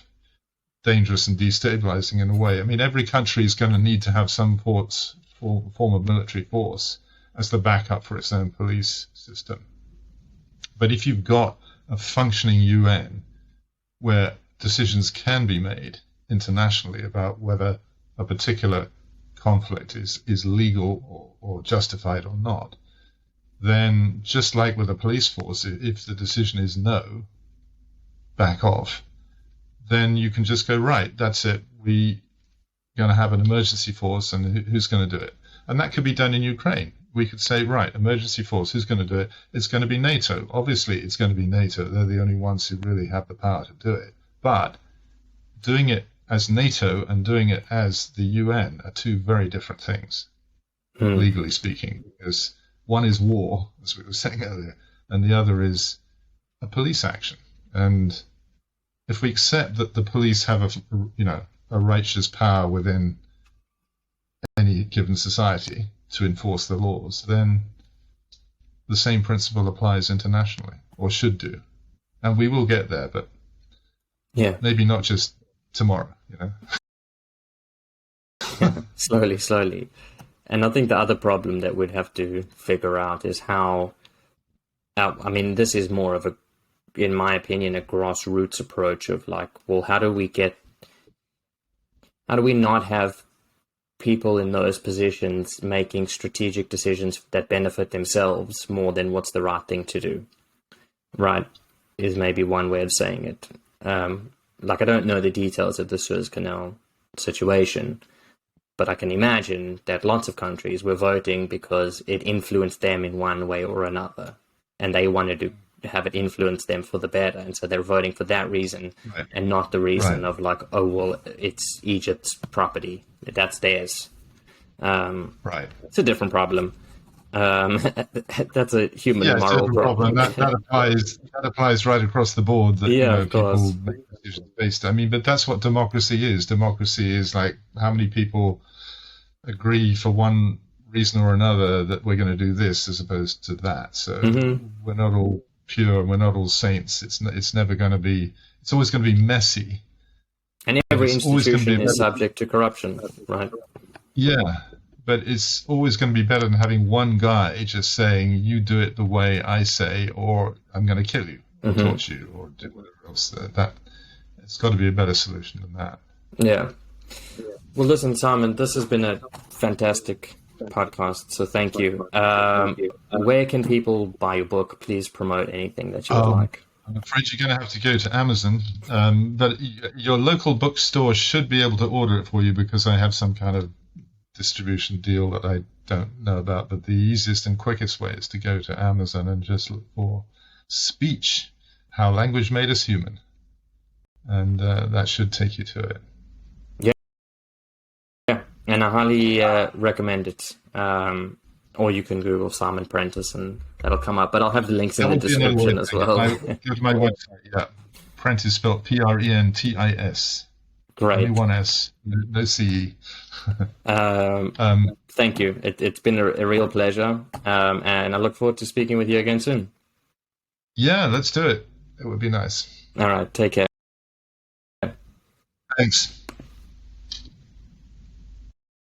S2: dangerous and destabilizing in a way. I mean, every country is going to need to have some form of military force as the backup for its own police system. But if you've got a functioning UN where decisions can be made internationally about whether a particular conflict is legal or justified or not, then just like with a police force, if the decision is no, back off, then you can just go, right, that's it, we're going to have an emergency force, and who's going to do it? And that could be done in Ukraine. We could say, right, emergency force, who's going to do it? It's going to be NATO. Obviously, it's going to be NATO. They're the only ones who really have the power to do it. But doing it as NATO and doing it as the UN are two very different things, legally speaking, because one is war, as we were saying earlier, and the other is a police action. And if we accept that the police have a righteous power within any given society to enforce the laws, then the same principle applies internationally, or should do. And we will get there, but maybe not just tomorrow,
S1: Slowly. And I think the other problem that we'd have to figure out is how, this is more of in my opinion, a grassroots approach of like, well, how do we not have people in those positions making strategic decisions that benefit themselves more than what's the right thing to do, right, is maybe one way of saying it. I don't know the details of the Suez Canal situation, but I can imagine that lots of countries were voting because it influenced them in one way or another, and they wanted to have it influence them for the better, and so they're voting for that reason, right, and not the reason of like, oh well, it's Egypt's property, that's theirs.
S2: Right,
S1: it's a different problem. That's a human and moral problem.
S2: That applies right across the board. That people make decisions based. But that's what democracy is. Democracy is like how many people agree for one reason or another that we're going to do this as opposed to that. So we're not all pure, we're not all saints. It's never going to be. It's always going to be messy.
S1: And every institution is subject to corruption, right?
S2: Yeah. But it's always going to be better than having one guy just saying, you do it the way I say, or I'm going to kill you, or torture you, or do whatever else. It's got to be a better solution than that.
S1: Yeah. Well, listen, Simon, this has been a fantastic podcast, so thank you. Where can people buy your book? Please promote anything that you would like.
S2: I'm afraid you're going to have to go to Amazon, but your local bookstore should be able to order it for you, because I have some kind of distribution deal that I don't know about, but the easiest and quickest way is to go to Amazon and just look for Speech, How Language Made Us Human, and that should take you to it.
S1: Yeah, and I highly recommend it. Or you can Google Simon Prentis and that'll come up, but I'll have the links in the description as well.
S2: Go to my website, Prentis, spelled Prentis.
S1: Great.
S2: Only one S, no CE.
S1: Thank you. It's been a real pleasure, and I look forward to speaking with you again soon.
S2: Yeah, let's do it. It would be nice.
S1: All right, take care.
S2: Thanks.